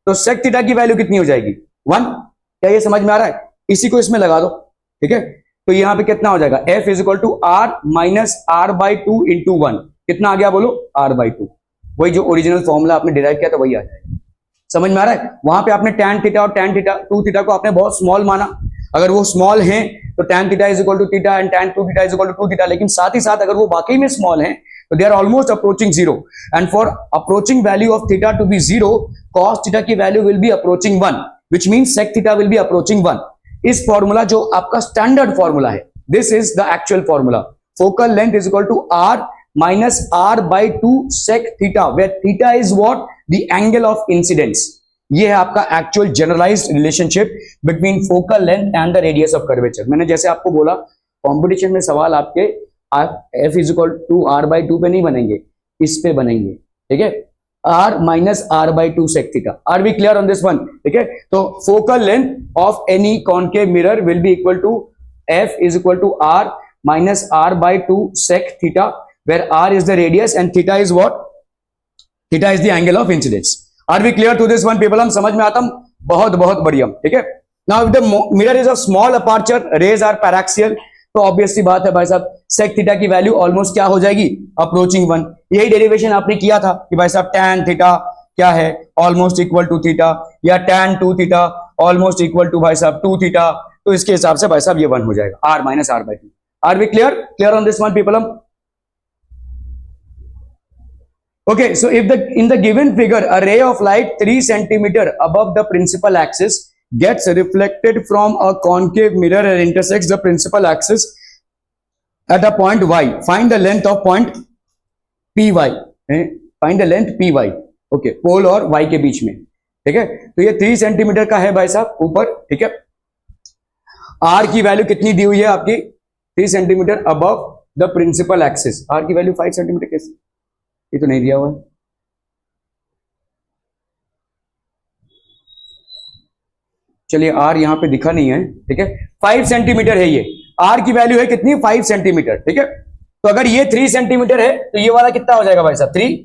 तो sec थीटा की वैल्यू कितनी हो जाएगी 1। क्या ये समझ में आ रहा है? इसी को इसमें लगा दो, ठीक है। तो यहां पे कितना हो जाएगा f is equal to R minus R/2 into 1, कितना आ गया बोलो R/2। वही जो ओरिजिनल फॉर्मूला आपने डिराइव किया था वही आ जाएगा। समझ में आ रहा है? वहां पे आपने tan थीटा और tan थीटा 2 थीटा को आपने बहुत स्मॉल माना, अगर वो स्मॉल हैं तो tan theta is equal to theta and tan 2 theta is equal to 2 theta, लेकिन साथ ही साथ अगर वो वाकई में स्मॉल हैं तो they are almost approaching zero, and for approaching value of theta to be zero cos theta की value will be approaching 1, which means sec theta will be approaching 1। इस फॉर्मूला जो आपका स्टैंडर्ड फॉर्मूला है, this is the actual formula, focal length is equal to R minus R/2 sec theta, where theta is what? The angle of incidence. ये है आपका actual generalised relationship between focal length and the radius of curvature. मैंने जैसे आपको बोला competition में सवाल आपके f is equal to R/2 पे नहीं बनेंगे, इस पे बनेंगे, ठीक है, R minus R/2 sec theta। Are we clear on this one? ठीक है, तो focal length of any concave mirror will be equal to f is equal to R minus R/2 sec theta, where R is the radius and theta is what? Theta is the angle of incidence. Are we clear to this one people? हम समझ में आता हम बहुत बहुत बढ़िया, ठीक है। Now if the mirror is of small aperture, rays are paraxial, तो ऑब्वियसली बात है भाई साहब sec थीटा की वैल्यू ऑलमोस्ट क्या हो जाएगी अप्रोचिंग 1। यही डेरिवेशन आपने किया था कि भाई साहब tan थीटा क्या है ऑलमोस्ट इक्वल टू थीटा, या tan 2 theta almost equal to भाई साहब 2 थीटा, तो इसके हिसाब से भाई साहब ये 1 हो जाएगा R minus R/2। Are we clear? Clear on this one people? Okay, so if in the given figure a ray of light 3 centimeter above the principal axis gets reflected from a concave mirror and intersects the principal axis at a point y, find the length of point py, find the length py, okay, पोल और y के बीच में, ठीक है। तो ये 3 centimetre का है भाई साहब ऊपर, ठीक है। r की वैल्यू कितनी दी हुई है आपकी 3 centimetre above the principal axis, r की वैल्यू 5 सेंटीमीटर कैसे, ये तो नहीं दिया हुआ है। चलिए R यहां पे दिखा नहीं है, ठीक है, 5 सेंटीमीटर है ये, R की वैल्यू है कितनी 5 सेंटीमीटर, ठीक है। तो अगर ये 3 सेंटीमीटर है तो ये वाला कितना हो जाएगा भाई साहब 3,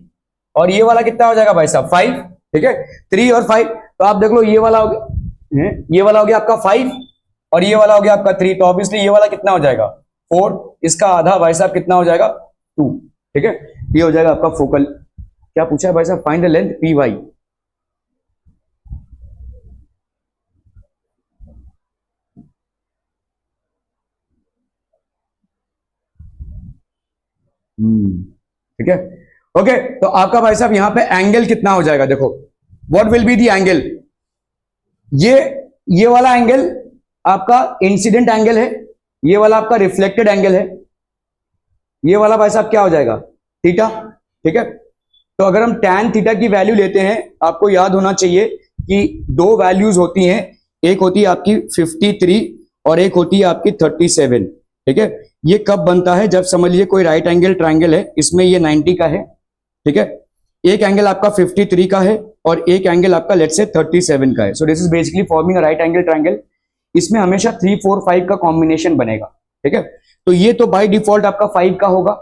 और ये वाला कितना हो जाएगा भाई साहब 5, ठीक है, 3 और 5। तो आप देख लो ये वाला हो गया, ये वाला हो गया आपका 5 और ये वाला हो गया आपका 3, तो ऑब्वियसली ये वाला कितना हो जाएगा 4, इसका आधा भाई साहब कितना हो जाएगा 2, ठीक है। ये हो जाएगा आपका फोकल। क्या पूछा है भाई साहब, find the length P Y. ठीक है, ओके। तो आपका भाई साहब यहां पे एंगल कितना हो जाएगा, देखो what will be the angle. ये ये वाला एंगल आपका इंसिडेंट एंगल है, ये वाला आपका रिफ्लेक्टेड एंगल है, ये वाला भाई साहब क्या हो जाएगा थीटा, ठीक है। तो अगर हम tan थीटा की वैल्यू लेते हैं, आपको याद होना चाहिए कि दो वैल्यूज होती हैं, एक होती है आपकी 53 और एक होती है आपकी 37, ठीक है। ये कब बनता है, जब समझ लीजिए कोई राइट एंगल ट्राइंगल है, इसमें ये 90 का है, ठीक है। एक एंगल आपका 53 का है और एक एंगल आपका लेट्स से 37 का है। So this is basically forming a right angle triangle. इसमें हमेशा 3 4 5 का कॉम्बिनेशन बनेगा, ठीक है। तो ये तो बाय डिफॉल्ट आपका 5 का होगा,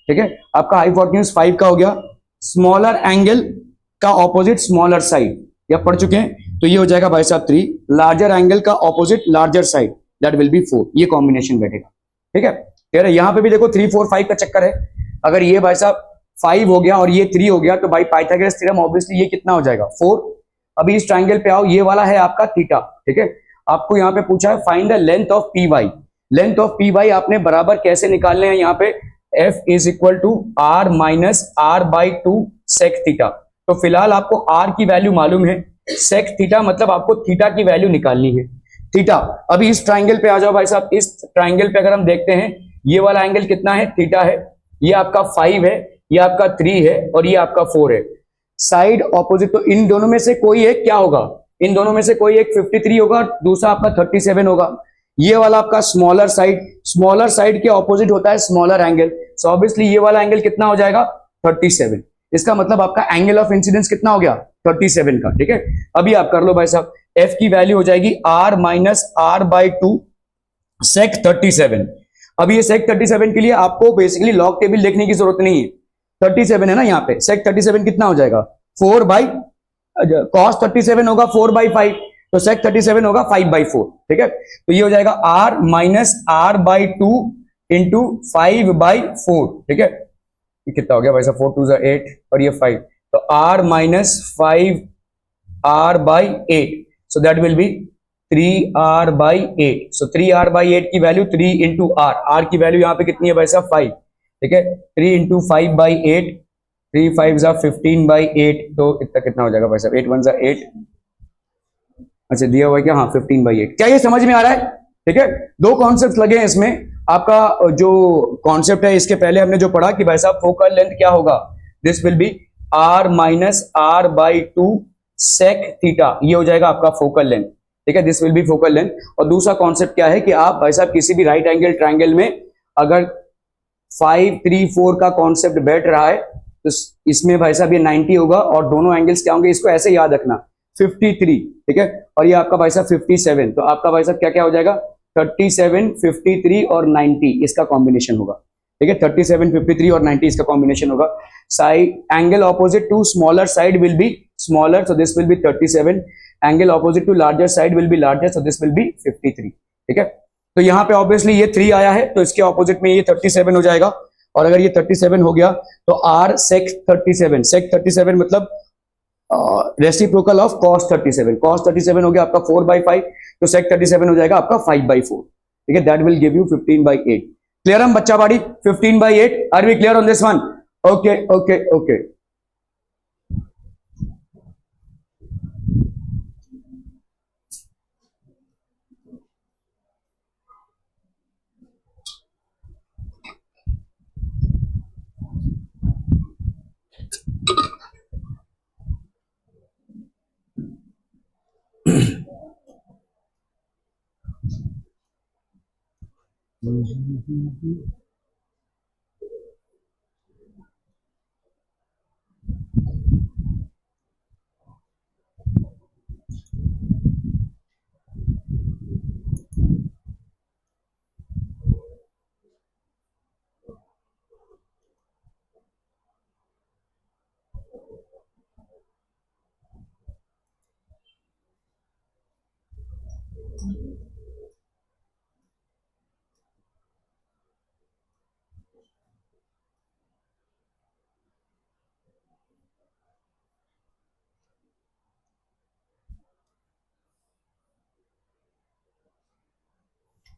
ठीक है। आपका हाइपोटेन्यूज 5 का हो गया। स्मॉलर एंगल का ऑपोजिट स्मॉलर साइड, या पढ़ चुके हैं, तो ये हो जाएगा भाई साहब 3। लार्जर एंगल का opposite larger side, that will B 4। ये कॉम्बिनेशन बैठेगा, ठीक है। यार यहां पे भी देखो 3 4 5 का चक्कर है। अगर ये भाई साहब 5 हो गया और ये 3 हो गया, तो भाई पाइथागोरस थ्योरम ऑब्वियसली ये कितना हो जाएगा 4। अभी इस ट्राइंगल पे आओ, ये वाला है आपका थीटा, ठीक है। आपको यहाँ पे पूछा है find the length of P Y. Length of P Y आपने बराबर कैसे निकालने हैं, यहाँ पे F is equal to R minus R by 2 sec theta. तो फिलहाल आपको R की वैल्यू मालूम है, सेक थीटा मतलब आपको थीटा की वैल्यू निकालनी है, थीटा। अभी इस ट्राइंगल पे आ जाओ भाई साहब। इस ट्राइंगल पे अगर हम देखते हैं, ये वाला एंगल कितना है, थीटा है, ये आपका 5 है, ये आपका 3 है और ये आपका 4 है। साइड ऑपोजिट, तो इन दोनों में से कोई एक क्या होगा, इन दोनों में से कोई एक 53 होगा, दूसरा आपका 37 होगा। ये वाला आपका स्मॉलर साइड के ऑपोजिट होता है स्मॉलर एंगल। सो ऑब्वियसली ये वाला एंगल कितना हो जाएगा 37। इसका मतलब आपका एंगल ऑफ इंसिडेंस कितना हो गया 37 का, ठीक है। अभी आप कर लो भाई साहब, एफ की वैल्यू हो जाएगी आर माइनस आर बाई 2 सेक 37। अभी ये सेक 37 के लिए आपको बेसिकली लॉग टेबल लिखने की जरूरत नहीं है। 37 है ना यहाँ पे, सेक 37 कितना हो जाएगा 4 बाई कॉस 37 होगा 4 बाई 5, तो सेक 37 होगा 5 बाई 4, ठीक है। तो ये हो जाएगा R minus R by 2 into 5 by 4, ठीक है। ये कितना हो गया भाई साहब, 4 2 8 और ये 5, तो R minus 5 R by 8, so that will be 3 R by 8। So 3 R by 8 की वैल्यू 3 इंटू आर, आर की वैल्यू यहाँ पे कितनी है भाई साहब 5, ठीक है। 3 इंटू 5 बाई 8, 3 5 जा 15 बाई 8, तो इतना कितना हो जाएगा भाई साहब 8 1 जा 8। अच्छा दिया हुआ है क्या, हाँ 15 बाई 8। क्या ये समझ में आ रहा है, ठीक है। दो कॉन्सेप्ट लगे हैं इसमें। आपका जो कॉन्सेप्ट है, इसके पहले हमने जो पढ़ा कि भाई साहब फोकल लेंथ क्या होगा, this will be R minus R by 2 sec theta, ये हो जाएगा आपका फोकल लेंथ, ठीक है। This will be focal length. और दूसरा कॉन्सेप्ट क्या है कि आप भाई साहब किसी भी राइट एंगल ट्राइंगल में अगर 5 3 4 का कॉन्सेप्ट बैठ रहा है, तो इसमें भाई साहब ये 90 होगा और दोनों एंगल्स क्या होंगे, इसको ऐसे याद रखना 53, ठीक है। और ये आपका भाई साहब 57, तो आपका भाई साहब क्या क्या हो जाएगा 37 53 और 90, इसका कॉम्बिनेशन होगा, ठीक है। 37 53 और 90 इसका कॉम्बिनेशन होगा। Side angle opposite to smaller side will be smaller, so this will be 37। Angle opposite to larger side will be larger, so this will be 53, ठीक है। तो यहाँ पे ऑब्वियसली ये 3 आया है, तो इसके ऑपोजिट में ये 37 हो जाएगा। और अगर ये 37 हो गया तो आर सेक 37, सेक 37 मतलब रेसिप्रोकल ऑफ कॉस 37, कॉस 37 हो गया आपका 4 बाई 5, तो सेक 37 हो जाएगा आपका 5 बाई 4, ठीक है। That will give you 15 by 8। Clear हम बच्चा बाड़ी 15 by 8, are we clear on this one? Okay okay okay.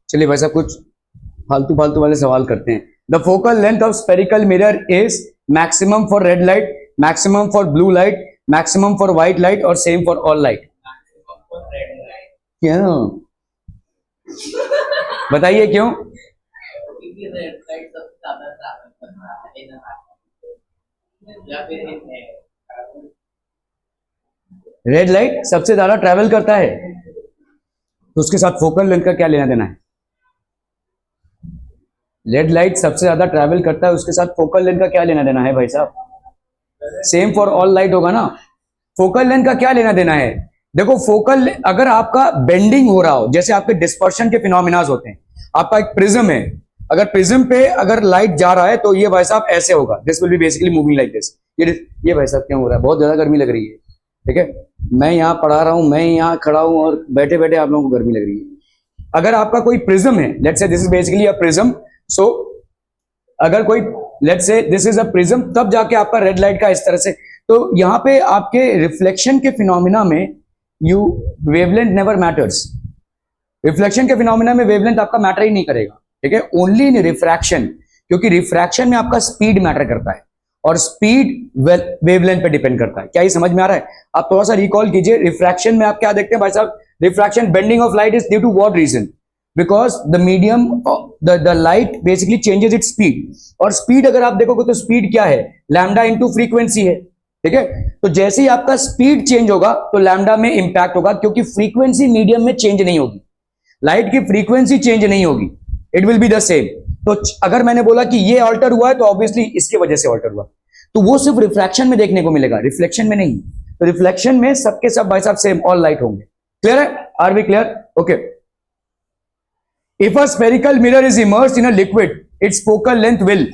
चलिए भाई साहब कुछ फालतू फालतू वाले सवाल करते हैं. The focal length of spherical mirror is maximum for red light, maximum for blue light, maximum for white light और सेम फॉर ऑल लाइट. क्यों बताइए क्यों? रेड लाइट सबसे ज्यादा ट्रैवल करता है, तो उसके साथ फोकल लेंथ का क्या लेना देना है? रेड लाइट सबसे ज्यादा ट्रैवल करता है, उसके साथ फोकल लेंथ का क्या लेना देना है भाई साहब? सेम फॉर ऑल लाइट होगा ना. फोकल लेंथ का क्या लेना देना है? देखो फोकल, अगर आपका बेंडिंग हो रहा हो, जैसे आपके डिस्पर्शन के फिनोमिनाज होते हैं, आपका एक प्रिज्म है, अगर प्रिज्म पे अगर लाइट जा रहा है तो ये भाई साहब ऐसे होगा, this will B basically moving like this. ये भाई साहब क्यों हो रहा है? बहुत ज्यादा गर्मी लग रही है. ठीक है, मैं यहाँ पढ़ा रहा हूं, मैं यहाँ खड़ा हूं और बैठे बैठे आप लोगों को गर्मी लग रही है. अगर आपका कोई प्रिज्म है, let's say this is basically a prism, so अगर कोई let's say this is a prism, तब जाके आपका रेड लाइट का इस तरह से, तो यहाँ पे आपके रिफ्लेक्शन के फिनोमिना में वेवलेंथ नेवर मैटर्स. रिफ्लेक्शन के फिनोमिना में वेवलेंथ आपका मैटर ही नहीं करेगा. ठीक है, ओनली इन रिफ्रैक्शन, क्योंकि रिफ्रैक्शन में आपका स्पीड मैटर करता है और स्पीड वेवलेंथ पे डिपेंड करता है. क्या ये समझ में आ रहा है? आप थोड़ा सा रिकॉल कीजिए. रिफ्रैक्शन में आप क्या देखते हैं भाई साहब? Refraction, bending of light is due to what reason? Because the medium, the light basically changes its speed. और स्पीड अगर आप देखोगे तो स्पीड क्या है? लैम्डा इंटू फ्रीक्वेंसी है. ठीक है, तो जैसे ही आपका स्पीड चेंज होगा तो लैम्डा में इंपैक्ट होगा, क्योंकि फ्रीक्वेंसी मीडियम में चेंज नहीं होगी, लाइट की फ्रीक्वेंसी चेंज नहीं होगी, it will be the same. तो अगर मैंने बोला कि ये ऑल्टर हुआ है तो ऑब्वियसली इसकी वजह से ऑल्टर हुआ, तो वो सिर्फ रिफ्रैक्शन में देखने को मिलेगा, रिफ्लेक्शन में नहीं. तो रिफ्लेक्शन में सबके सब भाई साहब सेम, ऑल लाइट होंगे. क्लियर है? Are we clear? Okay. If a spherical mirror is immersed in a liquid, its focal length will,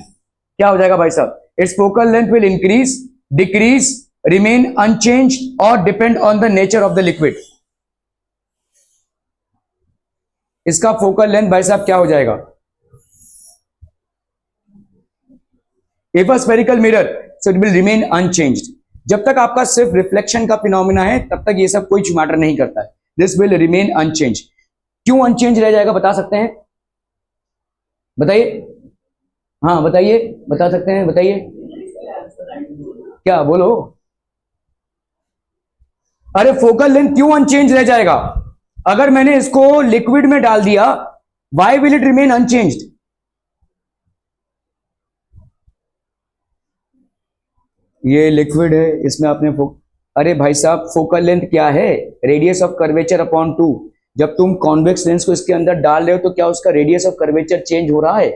क्या हो जाएगा भाई साहब? Its focal length will increase, decrease, remain unchanged और depend on the nature of the liquid. इसका focal length भाई साहब क्या हो जाएगा? If a spherical mirror, so it will remain unchanged. जब तक आपका सिर्फ रिफ्लेक्शन का फिनोमिना है तब तक ये सब कोई मैटर नहीं करता है. This will remain unchanged. क्यों अनचेंज रह जाएगा बता सकते हैं? बताइए. हाँ बताइए, बता सकते हैं, बताइए. क्या बोलो? अरे फोकल लेंथ क्यों अनचेंज रह जाएगा? अगर मैंने इसको लिक्विड में डाल दिया, why will it remain unchanged? ये लिक्विड है, इसमें आपने अरे भाई साहब फोकल लेंथ क्या है? Radius of curvature upon 2. जब तुम कॉन्वेक्स लेंस को इसके अंदर डाल रहे हो तो क्या उसका रेडियस ऑफ कर्वेचर चेंज हो रहा है?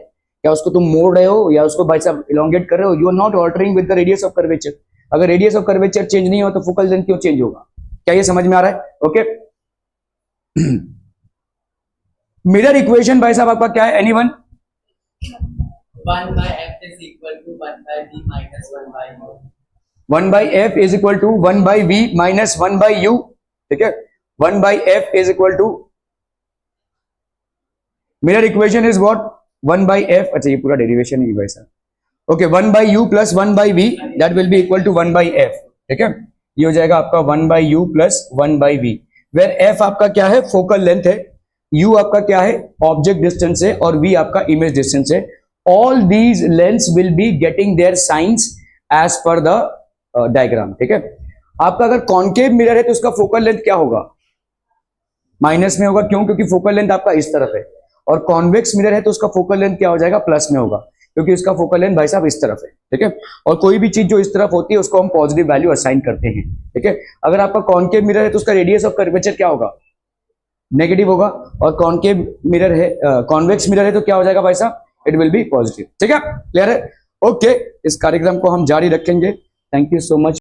क्या उसको तुम मोड़ रहे हो या उसको भाई साहब इलोंगेट कर रहे हो? You are not altering with the radius of curvature. अगर रेडियस ऑफ कर्वेचर चेंज नहीं हो तो फोकल लेंथ क्यों चेंज होगा? क्या ये समझ में आ रहा है? ओके. मिरर इक्वेशन भाई साहब आपका क्या है? Anyone? 1 by f is equal to 1 by v minus 1 by u. 1 by f is equal to 1 by v minus 1 by u. ठीक है, 1 by f is equal to, mirror equation is what? 1 by f. अच्छा ये पूरा derivation है भाई साहब. Okay, 1 by u plus 1 by v, that will be equal to 1 by f. ठीक है, ये हो जाएगा आपका 1 by u plus 1 by v, where f आपका क्या है? फोकल लेंथ है, u आपका क्या है? ऑब्जेक्ट डिस्टेंस है, और v आपका इमेज डिस्टेंस है. All these lengths will be getting their signs as per the diagram. ठीक है, आपका अगर कॉन्केव मिरर है तो उसका फोकल लेंथ क्या होगा? माइनस में होगा. क्यों? क्योंकि फोकल लेंथ आपका इस तरफ है. और कॉन्वेक्स मिरर है तो उसका फोकल लेंथ क्या हो जाएगा? प्लस में होगा, क्योंकि उसका फोकल लेंथ भाई साहब इस तरफ है. ठीक है, और कोई भी चीज जो इस तरफ होती है उसको हम पॉजिटिव वैल्यू असाइन करते हैं. ठीक है, अगर आपका कॉन्केव मिरर है तो उसका रेडियस ऑफ कर्वेचर क्या होगा? नेगेटिव होगा. और कॉन्केव मिरर है, कॉन्वेक्स मिरर है तो क्या हो जाएगा भाई साहब? It will B positive. ठीक है, क्लियर है? ओके, इस कार्यक्रम को हम जारी रखेंगे. Thank you so much.